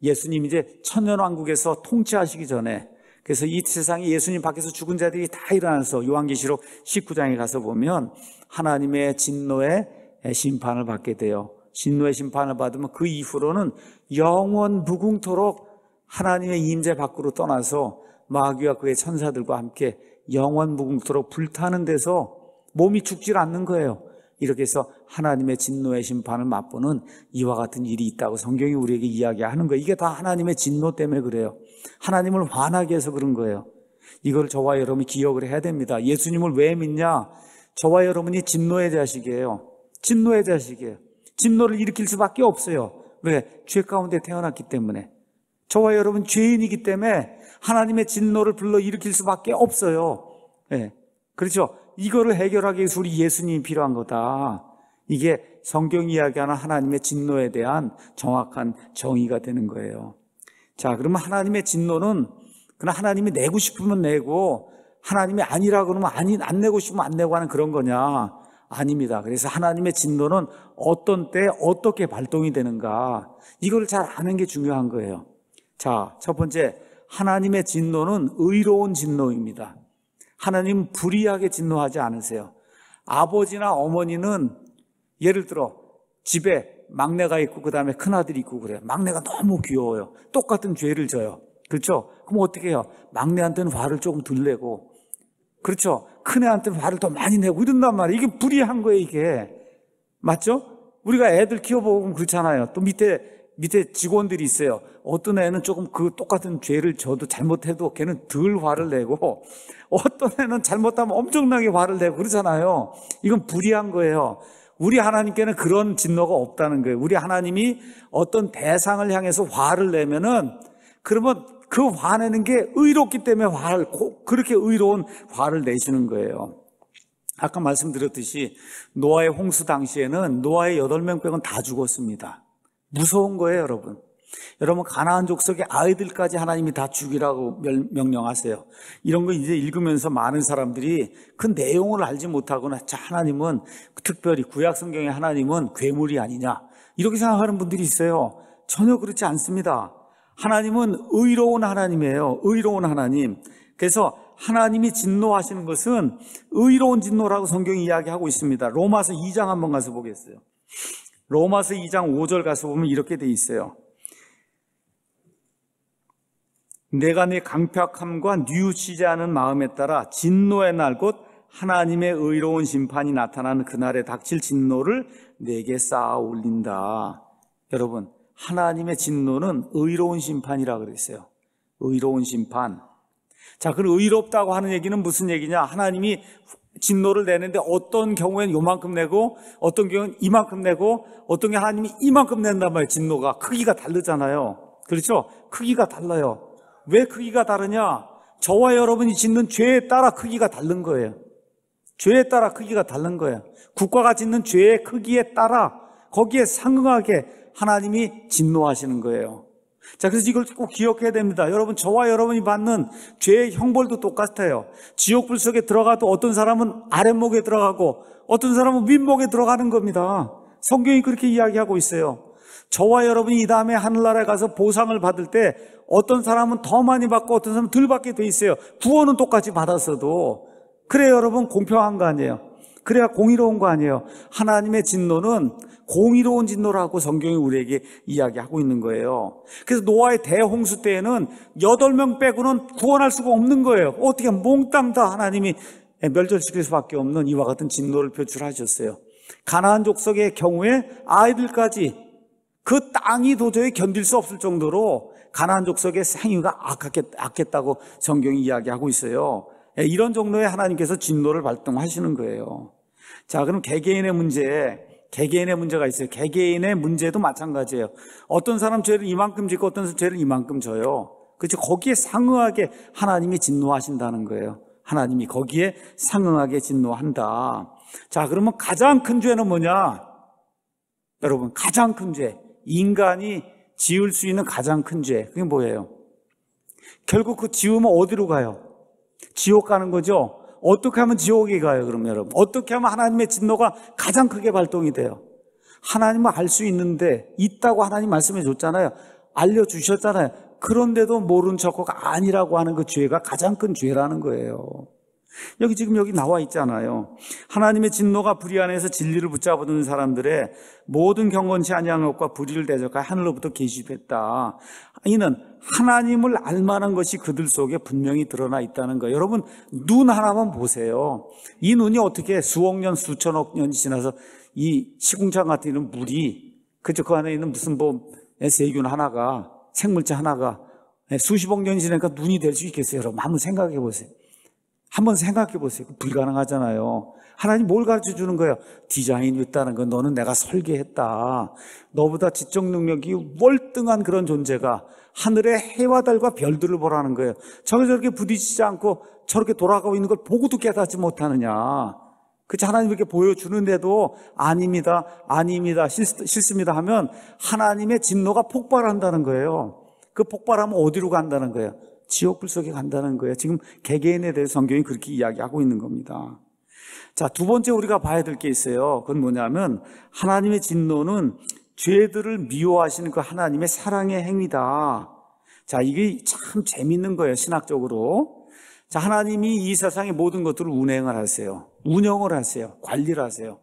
예수님 이제 천년왕국에서 통치하시기 전에, 그래서 이 세상에 예수님 밖에서 죽은 자들이 다 일어나서 요한계시록 19장에 가서 보면 하나님의 진노의 심판을 받게 돼요. 진노의 심판을 받으면 그 이후로는 영원 무궁토록 하나님의 임재 밖으로 떠나서 마귀와 그의 천사들과 함께 영원 무궁토록 불타는 데서 몸이 죽질 않는 거예요. 이렇게 해서 하나님의 진노의 심판을 맛보는 이와 같은 일이 있다고 성경이 우리에게 이야기하는 거예요. 이게 다 하나님의 진노 때문에 그래요. 하나님을 화나게 해서 그런 거예요. 이걸 저와 여러분이 기억을 해야 됩니다. 예수님을 왜 믿냐? 저와 여러분이 진노의 자식이에요. 진노의 자식이에요. 진노를 일으킬 수밖에 없어요. 왜? 죄 가운데 태어났기 때문에. 저와 여러분 죄인이기 때문에 하나님의 진노를 불러 일으킬 수밖에 없어요. 네. 그렇죠? 이거를 해결하기 위해서 우리 예수님이 필요한 거다. 이게 성경이 이야기하는 하나님의 진노에 대한 정확한 정의가 되는 거예요. 자, 그러면 하나님의 진노는 그냥 하나님이 내고 싶으면 내고 하나님이 아니라 그러면 안 내고 싶으면 안 내고 하는 그런 거냐? 아닙니다. 그래서 하나님의 진노는 어떤 때 어떻게 발동이 되는가, 이걸 잘 아는 게 중요한 거예요. 자, 첫 번째, 하나님의 진노는 의로운 진노입니다. 하나님은 불의하게 진노하지 않으세요. 아버지나 어머니는 예를 들어 집에 막내가 있고 그 다음에 큰아들이 있고 그래요. 막내가 너무 귀여워요. 똑같은 죄를 져요. 그렇죠? 그럼 어떻게 해요? 막내한테는 화를 조금 덜 내고, 그렇죠? 큰애한테는 화를 더 많이 내고 이런단 말이에요. 이게 불의한 거예요, 이게. 맞죠? 우리가 애들 키워보면 그렇잖아요. 또 밑에 직원들이 있어요. 어떤 애는 조금 그 똑같은 죄를 져도 잘못해도 걔는 덜 화를 내고, 어떤 애는 잘못하면 엄청나게 화를 내고 그러잖아요. 이건 불의한 거예요. 우리 하나님께는 그런 진노가 없다는 거예요. 우리 하나님이 어떤 대상을 향해서 화를 내면은, 그러면 그 화내는 게 의롭기 때문에 그렇게 의로운 화를 내시는 거예요. 아까 말씀드렸듯이 노아의 홍수 당시에는 노아의 8명 빼고는 다 죽었습니다. 무서운 거예요, 여러분. 여러분, 가나안 족속의 아이들까지 하나님이 다 죽이라고 명령하세요. 이런 거 이제 읽으면서 많은 사람들이 그 내용을 알지 못하거나, 자, 하나님은 특별히 구약 성경의 하나님은 괴물이 아니냐, 이렇게 생각하는 분들이 있어요. 전혀 그렇지 않습니다. 하나님은 의로운 하나님이에요. 의로운 하나님. 그래서 하나님이 진노하시는 것은 의로운 진노라고 성경이 이야기하고 있습니다. 로마서 2장 한번 가서 보겠어요. 로마서 2장 5절 가서 보면 이렇게 돼 있어요. 내가 내 강팍함과 뉘우치지 않은 마음에 따라 진노의 날 곧 하나님의 의로운 심판이 나타나는 그날에 닥칠 진노를 내게 쌓아 올린다. 여러분, 하나님의 진노는 의로운 심판이라고 그랬어요. 의로운 심판. 자, 그럼 의롭다고 하는 얘기는 무슨 얘기냐? 하나님이 진노를 내는데 어떤 경우에는 요만큼 내고 어떤 경우는 이만큼 내고 어떤 경우는 하나님이 이만큼 낸단 말이에요. 진노가 크기가 다르잖아요. 그렇죠? 크기가 달라요. 왜 크기가 다르냐? 저와 여러분이 짓는 죄에 따라 크기가 다른 거예요. 죄에 따라 크기가 다른 거예요. 국가가 짓는 죄의 크기에 따라 거기에 상응하게 하나님이 진노하시는 거예요. 자, 그래서 이걸 꼭 기억해야 됩니다. 여러분, 저와 여러분이 받는 죄의 형벌도 똑같아요. 지옥불 속에 들어가도 어떤 사람은 아랫목에 들어가고 어떤 사람은 윗목에 들어가는 겁니다. 성경이 그렇게 이야기하고 있어요. 저와 여러분이 이 다음에 하늘나라에 가서 보상을 받을 때 어떤 사람은 더 많이 받고 어떤 사람은 덜 받게 돼 있어요. 구원은 똑같이 받았어도. 그래, 여러분, 공평한 거 아니에요. 그래야 공의로운 거 아니에요. 하나님의 진노는 공의로운 진노라고 성경이 우리에게 이야기하고 있는 거예요. 그래서 노아의 대홍수 때에는 8명 빼고는 구원할 수가 없는 거예요. 어떻게 몽땅 다 하나님이 멸절시킬 수밖에 없는 이와 같은 진노를 표출하셨어요. 가나안 족속의 경우에 아이들까지 그 땅이 도저히 견딜 수 없을 정도로 가나안 족속의 생유가 악했다고 성경이 이야기하고 있어요. 이런 정도의 하나님께서 진노를 발동하시는 거예요. 자, 그럼 개개인의 문제가 있어요. 개개인의 문제도 마찬가지예요. 어떤 사람 죄를 이만큼 짓고 어떤 사람 죄를 이만큼 져요. 그렇죠? 거기에 상응하게 하나님이 진노하신다는 거예요. 하나님이 거기에 상응하게 진노한다. 자, 그러면 가장 큰 죄는 뭐냐? 여러분, 가장 큰 죄, 인간이 지을 수 있는 가장 큰 죄, 그게 뭐예요? 결국 그 지우면 어디로 가요? 지옥 가는 거죠. 어떻게 하면 지옥에 가요? 그럼 여러분, 어떻게 하면 하나님의 진노가 가장 크게 발동이 돼요? 하나님은 알 수 있는데, 있다고 하나님 말씀해 줬잖아요. 알려주셨잖아요. 그런데도 모른 척하고 아니라고 하는 그 죄가 가장 큰 죄라는 거예요. 지금 여기 나와 있잖아요. 하나님의 진노가 불의 안에서 진리를 붙잡아두는 사람들의 모든 경건치 아니한 것과 불의를 대적하여 하늘로부터 계시됐다. 이는 하나님을 알만한 것이 그들 속에 분명히 드러나 있다는 거예요. 여러분, 눈 하나만 보세요. 이 눈이 어떻게 수억 년, 수천억 년이 지나서 이 시궁창 같은 이런 물이, 그죠? 그 안에 있는 무슨 세균 하나가, 생물체 하나가 수십억 년이 지나니까 눈이 될 수 있겠어요? 여러분, 한번 생각해 보세요. 한번 생각해 보세요. 불가능하잖아요. 하나님 뭘 가르쳐 주는 거예요? 디자인이 있다는 건 너는 내가 설계했다. 너보다 지적 능력이 월등한 그런 존재가 하늘의 해와 달과 별들을 보라는 거예요. 저렇게 부딪히지 않고 저렇게 돌아가고 있는 걸 보고도 깨닫지 못하느냐. 그치? 하나님 이렇게 보여주는데도 아닙니다, 아닙니다, 싫습니다 하면 하나님의 진노가 폭발한다는 거예요. 그 폭발하면 어디로 간다는 거예요? 지옥불 속에 간다는 거예요. 지금 개개인에 대해 성경이 그렇게 이야기하고 있는 겁니다. 자, 두 번째 우리가 봐야 될 게 있어요. 그건 뭐냐면 하나님의 진노는 죄들을 미워하시는 그 하나님의 사랑의 행위다. 자, 이게 참 재밌는 거예요, 신학적으로. 자, 하나님이 이 세상의 모든 것들을 운행을 하세요. 운영을 하세요. 관리를 하세요.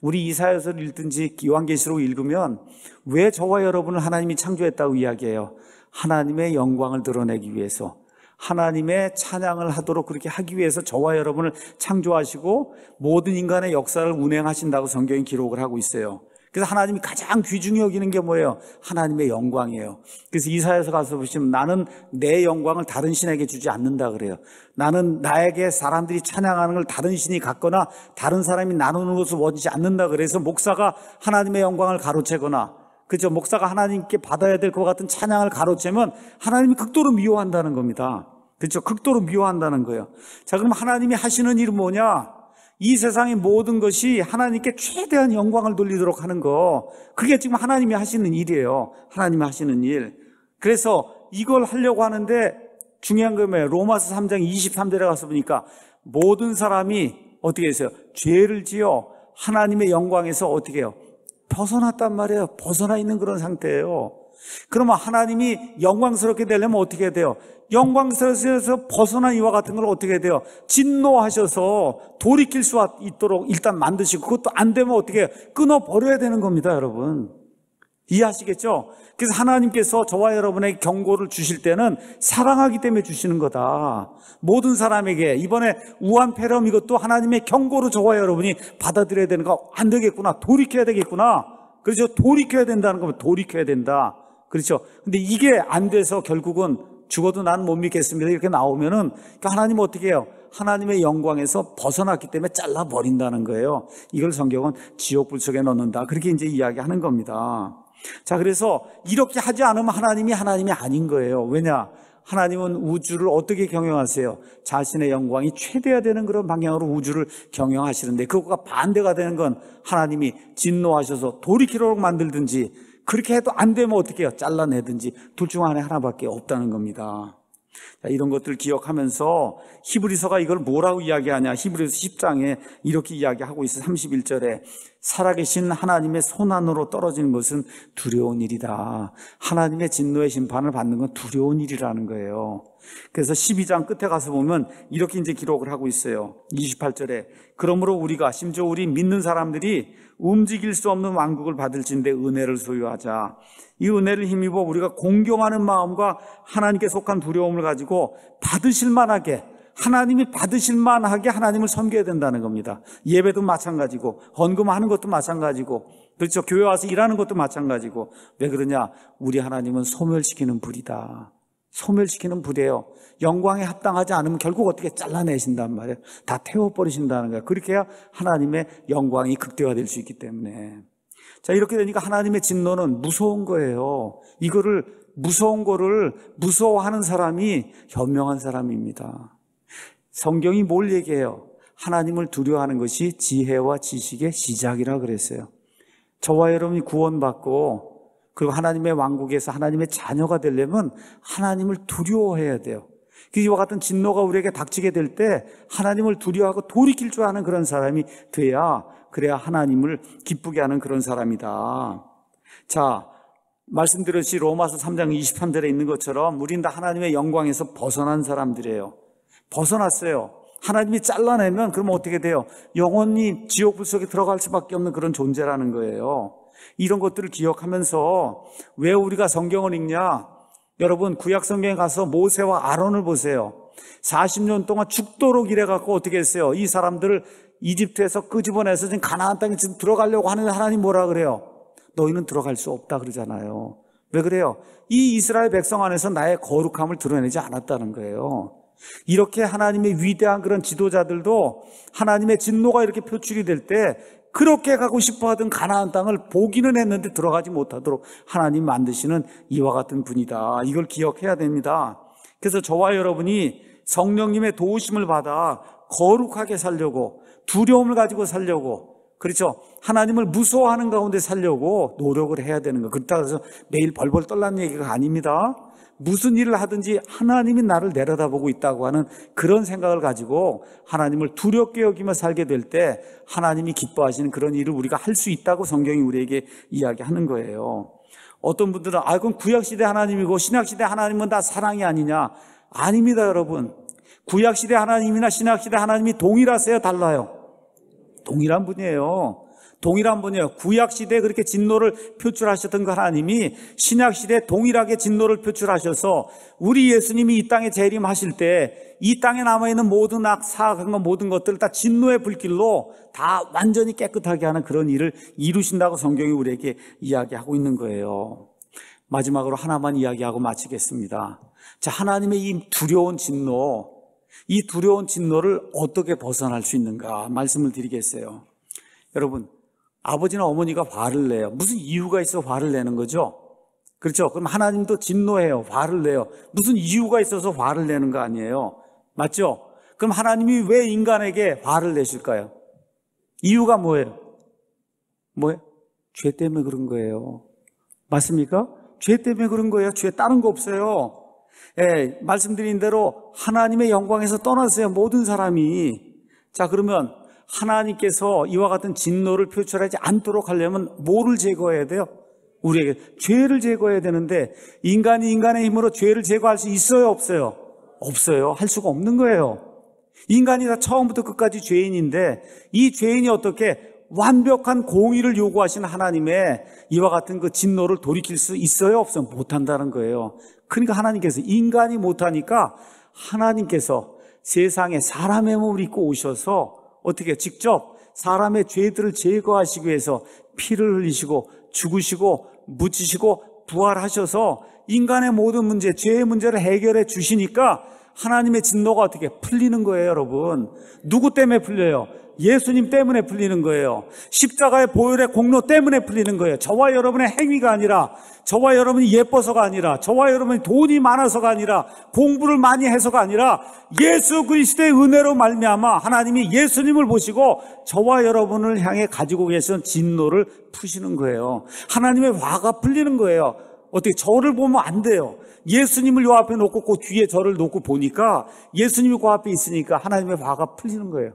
우리 이사야서를 읽든지 요한계시록 읽으면 왜 저와 여러분을 하나님이 창조했다고 이야기해요? 하나님의 영광을 드러내기 위해서, 하나님의 찬양을 하도록 그렇게 하기 위해서 저와 여러분을 창조하시고 모든 인간의 역사를 운행하신다고 성경이 기록을 하고 있어요. 그래서 하나님이 가장 귀중히 여기는 게 뭐예요? 하나님의 영광이에요. 그래서 이사야서 가서 보시면 나는 내 영광을 다른 신에게 주지 않는다 그래요. 나는 나에게 사람들이 찬양하는 걸 다른 신이 갖거나 다른 사람이 나누는 것을 원치 않는다. 그래서 목사가 하나님의 영광을 가로채거나, 그죠? 목사가 하나님께 받아야 될 것 같은 찬양을 가로채면 하나님이 극도로 미워한다는 겁니다. 그렇죠? 극도로 미워한다는 거예요. 자, 그럼 하나님이 하시는 일은 뭐냐? 이 세상의 모든 것이 하나님께 최대한 영광을 돌리도록 하는 거, 그게 지금 하나님이 하시는 일이에요. 하나님이 하시는 일. 그래서 이걸 하려고 하는데 중요한 건 뭐예요? 로마서 3장 23절에 가서 보니까 모든 사람이 어떻게 했어요? 죄를 지어 하나님의 영광에서 어떻게 해요? 벗어났단 말이에요. 벗어나 있는 그런 상태예요. 그러면 하나님이 영광스럽게 되려면 어떻게 해야 돼요? 영광스러워서 벗어난 이와 같은 걸 어떻게 해야 돼요? 진노하셔서 돌이킬 수 있도록 일단 만드시고, 그것도 안 되면 어떻게 해요? 끊어버려야 되는 겁니다, 여러분. 이해하시겠죠? 그래서 하나님께서 저와 여러분에게 경고를 주실 때는 사랑하기 때문에 주시는 거다. 모든 사람에게 이번에 우한 폐렴, 이것도 하나님의 경고로 저와 여러분이 받아들여야 되는 거. 안 되겠구나, 돌이켜야 되겠구나. 그렇죠? 돌이켜야 된다는 거면 돌이켜야 된다. 그렇죠? 근데 이게 안 돼서 결국은 죽어도 난 못 믿겠습니다 이렇게 나오면은 하나님 어떻게 해요? 하나님의 영광에서 벗어났기 때문에 잘라버린다는 거예요. 이걸 성경은 지옥불 속에 넣는다, 그렇게 이제 이야기하는 겁니다. 자, 그래서 이렇게 하지 않으면 하나님이 아닌 거예요. 왜냐? 하나님은 우주를 어떻게 경영하세요? 자신의 영광이 최대화되는 그런 방향으로 우주를 경영하시는데, 그것과 반대가 되는 건 하나님이 진노하셔서 돌이키도록 만들든지, 그렇게 해도 안 되면 어떻게 해요? 잘라내든지, 둘 중 안에 하나밖에 없다는 겁니다. 자, 이런 것들 기억하면서 히브리서가 이걸 뭐라고 이야기하냐? 히브리서 10장에 이렇게 이야기하고 있어요. 31절에 살아계신 하나님의 손안으로 떨어지는 것은 두려운 일이다. 하나님의 진노의 심판을 받는 건 두려운 일이라는 거예요. 그래서 12장 끝에 가서 보면 이렇게 이제 기록을 하고 있어요. 28절에 그러므로 우리가, 심지어 우리 믿는 사람들이 움직일 수 없는 왕국을 받을진대 은혜를 소유하자. 이 은혜를 힘입어 우리가 공경하는 마음과 하나님께 속한 두려움을 가지고 받으실 만하게, 하나님이 받으실 만하게 하나님을 섬겨야 된다는 겁니다. 예배도 마찬가지고, 헌금하는 것도 마찬가지고, 그렇죠? 교회 와서 일하는 것도 마찬가지고. 왜 그러냐? 우리 하나님은 소멸시키는 불이다. 소멸시키는 불이에요. 영광에 합당하지 않으면 결국 어떻게 잘라내신단 말이에요. 다 태워버리신다는 거예요. 그렇게 해야 하나님의 영광이 극대화될 수 있기 때문에. 자, 이렇게 되니까 하나님의 진노는 무서운 거예요. 이거를, 무서운 거를 무서워하는 사람이 현명한 사람입니다. 성경이 뭘 얘기해요? 하나님을 두려워하는 것이 지혜와 지식의 시작이라 그랬어요. 저와 여러분이 구원받고 그리고 하나님의 왕국에서 하나님의 자녀가 되려면 하나님을 두려워해야 돼요. 이와 같은 진노가 우리에게 닥치게 될 때 하나님을 두려워하고 돌이킬 줄 아는 그런 사람이 그래야 하나님을 기쁘게 하는 그런 사람이다. 자, 말씀드렸듯이 로마서 3장 23절에 있는 것처럼 우린 다 하나님의 영광에서 벗어난 사람들이에요. 벗어났어요. 하나님이 잘라내면 그러면 어떻게 돼요? 영원히 지옥불 속에 들어갈 수밖에 없는 그런 존재라는 거예요. 이런 것들을 기억하면서 왜 우리가 성경을 읽냐? 여러분, 구약 성경에 가서 모세와 아론을 보세요. 40년 동안 죽도록 일해갖고 어떻게 했어요? 이 사람들을 이집트에서 끄집어내서 지금 가나안 땅에 지금 들어가려고 하는데 하나님 뭐라 그래요? 너희는 들어갈 수 없다 그러잖아요. 왜 그래요? 이 이스라엘 백성 안에서 나의 거룩함을 드러내지 않았다는 거예요. 이렇게 하나님의 위대한 그런 지도자들도 하나님의 진노가 이렇게 표출이 될 때 그렇게 가고 싶어 하던 가나안 땅을 보기는 했는데 들어가지 못하도록 하나님 만드시는 이와 같은 분이다. 이걸 기억해야 됩니다. 그래서 저와 여러분이 성령님의 도우심을 받아 거룩하게 살려고, 두려움을 가지고 살려고, 그렇죠? 하나님을 무서워하는 가운데 살려고 노력을 해야 되는 거. 그렇다고 해서 매일 벌벌 떨라는 얘기가 아닙니다. 무슨 일을 하든지 하나님이 나를 내려다보고 있다고 하는 그런 생각을 가지고 하나님을 두렵게 여기며 살게 될 때 하나님이 기뻐하시는 그런 일을 우리가 할 수 있다고 성경이 우리에게 이야기하는 거예요. 어떤 분들은 그건 구약시대 하나님이고 신약시대 하나님은 다 사랑이 아니냐? 아닙니다, 여러분. 구약시대 하나님이나 신약시대 하나님이 동일하세요? 달라요? 동일한 분이에요. 동일한 분이에요. 구약시대에 그렇게 진노를 표출하셨던 그 하나님이 신약시대에 동일하게 진노를 표출하셔서 우리 예수님이 이 땅에 재림하실 때 이 땅에 남아있는 모든 악사악한 것 모든 것들을 다 진노의 불길로 다 완전히 깨끗하게 하는 그런 일을 이루신다고 성경이 우리에게 이야기하고 있는 거예요. 마지막으로 하나만 이야기하고 마치겠습니다. 자, 하나님의 이 두려운 진노, 이 두려운 진노를 어떻게 벗어날 수 있는가 말씀을 드리겠어요. 여러분, 아버지나 어머니가 화를 내요. 무슨 이유가 있어 화를 내는 거죠? 그렇죠? 그럼 하나님도 진노해요. 화를 내요. 무슨 이유가 있어서 화를 내는 거 아니에요? 맞죠? 그럼 하나님이 왜 인간에게 화를 내실까요? 이유가 뭐예요? 뭐예요? 죄 때문에 그런 거예요. 맞습니까? 죄 때문에 그런 거예요. 죄 다른 거 없어요. 예, 말씀드린 대로 하나님의 영광에서 떠났어요. 모든 사람이. 자, 그러면 하나님께서 이와 같은 진노를 표출하지 않도록 하려면 뭐를 제거해야 돼요? 우리에게 죄를 제거해야 되는데 인간이 인간의 힘으로 죄를 제거할 수 있어요? 없어요? 없어요. 할 수가 없는 거예요. 인간이 다 처음부터 끝까지 죄인인데 이 죄인이 어떻게 완벽한 공의를 요구하시는 하나님의 이와 같은 그 진노를 돌이킬 수 있어요? 없어요? 못한다는 거예요. 그러니까 하나님께서 인간이 못하니까 하나님께서 세상에 사람의 몸을 입고 오셔서 어떻게 직접 사람의 죄들을 제거하시기 위해서 피를 흘리시고 죽으시고 묻히시고 부활하셔서 인간의 모든 문제, 죄의 문제를 해결해 주시니까 하나님의 진노가 어떻게 풀리는 거예요, 여러분. 누구 때문에 풀려요? 예수님 때문에 풀리는 거예요. 십자가의 보혈의 공로 때문에 풀리는 거예요. 저와 여러분의 행위가 아니라, 저와 여러분이 예뻐서가 아니라, 저와 여러분이 돈이 많아서가 아니라, 공부를 많이 해서가 아니라 예수 그리스도의 은혜로 말미암아 하나님이 예수님을 보시고 저와 여러분을 향해 가지고 계신 진노를 푸시는 거예요. 하나님의 화가 풀리는 거예요. 어떻게 저를 보면 안 돼요. 예수님을 요 앞에 놓고 그 뒤에 저를 놓고 보니까 예수님이 그 앞에 있으니까 하나님의 화가 풀리는 거예요.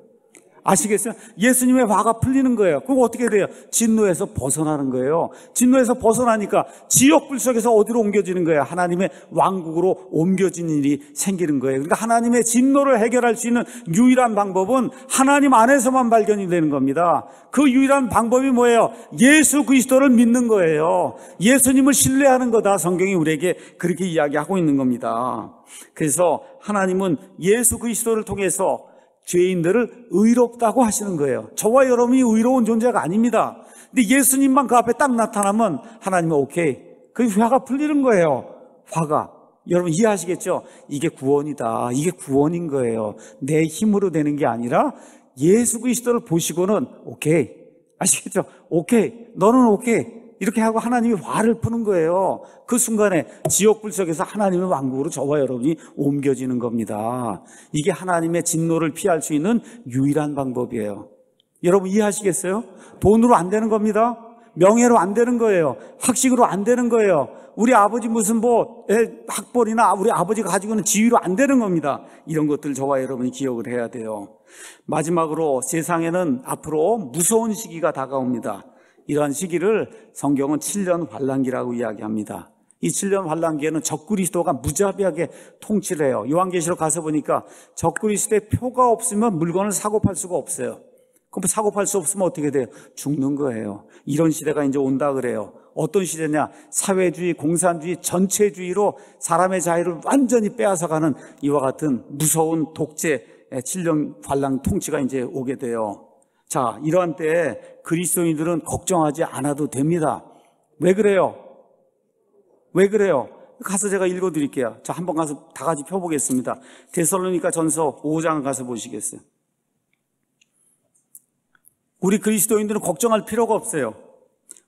아시겠어요? 예수님의 화가 풀리는 거예요. 그럼 어떻게 돼요? 진노에서 벗어나는 거예요. 진노에서 벗어나니까 지옥불 속에서 어디로 옮겨지는 거예요? 하나님의 왕국으로 옮겨지는 일이 생기는 거예요. 그러니까 하나님의 진노를 해결할 수 있는 유일한 방법은 하나님 안에서만 발견이 되는 겁니다. 그 유일한 방법이 뭐예요? 예수 그리스도를 믿는 거예요. 예수님을 신뢰하는 거다. 성경이 우리에게 그렇게 이야기하고 있는 겁니다. 그래서 하나님은 예수 그리스도를 통해서 죄인들을 의롭다고 하시는 거예요. 저와 여러분이 의로운 존재가 아닙니다. 근데 예수님만 그 앞에 딱 나타나면 하나님은 오케이. 그 화가 풀리는 거예요. 화가. 여러분 이해하시겠죠? 이게 구원이다. 이게 구원인 거예요. 내 힘으로 되는 게 아니라 예수 그리스도를 보시고는 오케이. 아시겠죠? 오케이. 너는 오케이. 이렇게 하고 하나님이 화를 푸는 거예요. 그 순간에 지옥불 속에서 하나님의 왕국으로 저와 여러분이 옮겨지는 겁니다. 이게 하나님의 진노를 피할 수 있는 유일한 방법이에요. 여러분 이해하시겠어요? 돈으로 안 되는 겁니다. 명예로 안 되는 거예요. 학식으로 안 되는 거예요. 우리 아버지 무슨 학벌이나 우리 아버지가 가지고 있는 지위로 안 되는 겁니다. 이런 것들 저와 여러분이 기억을 해야 돼요. 마지막으로 세상에는 앞으로 무서운 시기가 다가옵니다. 이러한 시기를 성경은 7년 환란기라고 이야기합니다. 이 7년 환란기에는 적그리스도가 무자비하게 통치를 해요. 요한계시록 가서 보니까 적그리스도의 표가 없으면 물건을 사고 팔 수가 없어요. 그럼 사고 팔 수 없으면 어떻게 돼요? 죽는 거예요. 이런 시대가 이제 온다 그래요. 어떤 시대냐? 사회주의, 공산주의, 전체주의로 사람의 자유를 완전히 빼앗아가는 이와 같은 무서운 독재 7년 환란 통치가 이제 오게 돼요. 자, 이러한 때에 그리스도인들은 걱정하지 않아도 됩니다. 왜 그래요? 왜 그래요? 가서 제가 읽어드릴게요. 자, 한번 가서 다 같이 펴보겠습니다. 데살로니가 전서 5장 가서 보시겠어요? 우리 그리스도인들은 걱정할 필요가 없어요.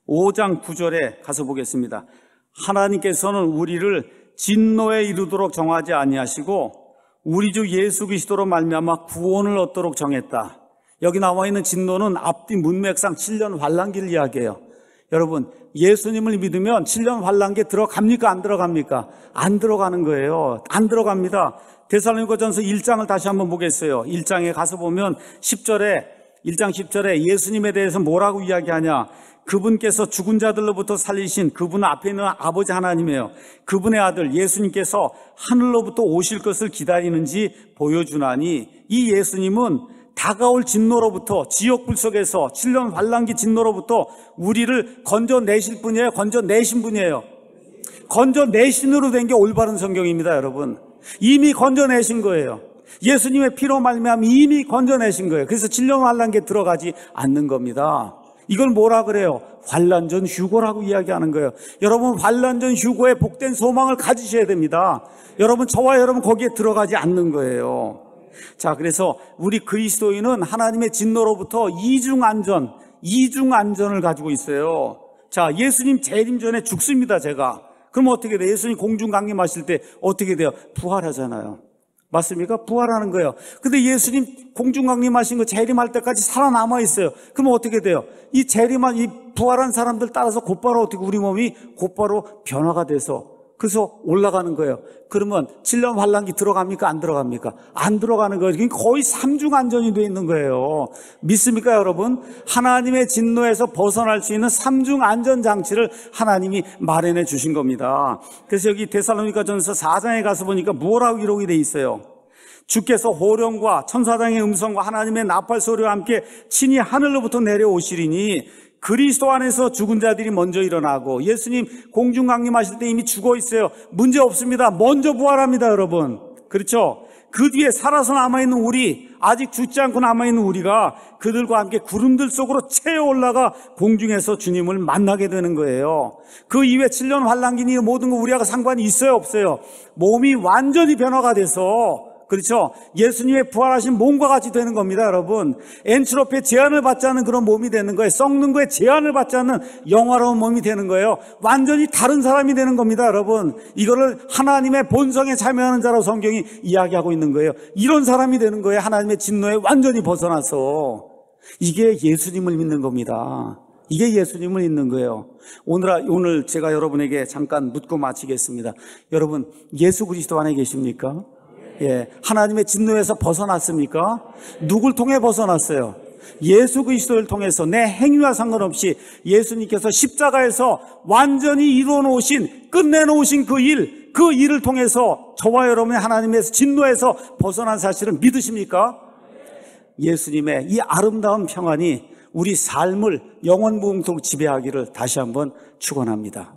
5장 9절에 가서 보겠습니다. 하나님께서는 우리를 진노에 이르도록 정하지 아니하시고 우리 주 예수 그리스도로 말미암아 구원을 얻도록 정했다. 여기 나와 있는 진노는 앞뒤 문맥상 7년 환란기를 이야기해요. 여러분, 예수님을 믿으면 7년 환란기에 들어갑니까? 안 들어갑니까? 안 들어가는 거예요. 안 들어갑니다. 데살로니가전서 1장을 다시 한번 보겠어요. 1장에 가서 보면 1장 10절에 예수님에 대해서 뭐라고 이야기하냐? 그분께서 죽은 자들로부터 살리신 그분 앞에 있는 아버지 하나님이에요. 그분의 아들 예수님께서 하늘로부터 오실 것을 기다리는지 보여주나니 이 예수님은 다가올 진노로부터, 지옥불 속에서 7년 환란기 진노로부터 우리를 건져내실 분이에요. 건져내신 분이에요. 건져내신으로 된 게 올바른 성경입니다, 여러분. 이미 건져내신 거예요. 예수님의 피로 말미암아 이미 건져내신 거예요. 그래서 7년 환란기에 들어가지 않는 겁니다. 이걸 뭐라 그래요? 환란전 휴고라고 이야기하는 거예요. 여러분, 환란전 휴고에 복된 소망을 가지셔야 됩니다. 여러분, 저와 여러분 거기에 들어가지 않는 거예요. 자, 그래서 우리 그리스도인은 하나님의 진노로부터 이중안전을 가지고 있어요. 자, 예수님 재림 전에 죽습니다, 제가. 그럼 어떻게 돼요? 예수님 공중강림하실 때 어떻게 돼요? 부활하잖아요. 맞습니까? 부활하는 거예요. 근데 예수님 공중강림하신 거 재림할 때까지 살아남아 있어요. 그럼 어떻게 돼요? 이 부활한 사람들 따라서 곧바로 어떻게 우리 몸이 곧바로 변화가 돼서 그래서 올라가는 거예요. 그러면 7년 환란기 들어갑니까? 안 들어갑니까? 안 들어가는 거예요. 거의 삼중안전이 되어 있는 거예요. 믿습니까, 여러분? 하나님의 진노에서 벗어날 수 있는 삼중안전장치를 하나님이 마련해 주신 겁니다. 그래서 여기 데살로니가전서 4장에 가서 보니까 뭐라고 기록이 돼 있어요? 주께서 호령과 천사장의 음성과 하나님의 나팔 소리와 함께 친히 하늘로부터 내려오시리니 그리스도 안에서 죽은 자들이 먼저 일어나고 예수님 공중강림하실 때 이미 죽어 있어요. 문제 없습니다. 먼저 부활합니다, 여러분. 그렇죠? 그 뒤에 살아서 남아있는 우리, 아직 죽지 않고 남아있는 우리가 그들과 함께 구름들 속으로 채어 올라가 공중에서 주님을 만나게 되는 거예요. 그 이후에 7년 환란기니 모든 거 우리하고 상관이 있어요, 없어요? 몸이 완전히 변화가 돼서, 그렇죠? 예수님의 부활하신 몸과 같이 되는 겁니다, 여러분. 엔트로피의 제한을 받지 않는 그런 몸이 되는 거예요. 썩는 거에 제한을 받지 않는 영화로운 몸이 되는 거예요. 완전히 다른 사람이 되는 겁니다, 여러분. 이거를 하나님의 본성에 참여하는 자로 성경이 이야기하고 있는 거예요. 이런 사람이 되는 거예요. 하나님의 진노에 완전히 벗어나서. 이게 예수님을 믿는 겁니다. 이게 예수님을 믿는 거예요. 오늘 제가 여러분에게 잠깐 묻고 마치겠습니다. 여러분, 예수 그리스도 안에 계십니까? 예, 하나님의 진노에서 벗어났습니까? 누굴 통해 벗어났어요? 예수 그리스도를 통해서 내 행위와 상관없이 예수님께서 십자가에서 완전히 이루어놓으신, 끝내놓으신 그 일을 통해서 저와 여러분의 하나님의 진노에서 벗어난 사실을 믿으십니까? 예수님의 이 아름다운 평안이 우리 삶을 영원무궁토록 지배하기를 다시 한번 축원합니다.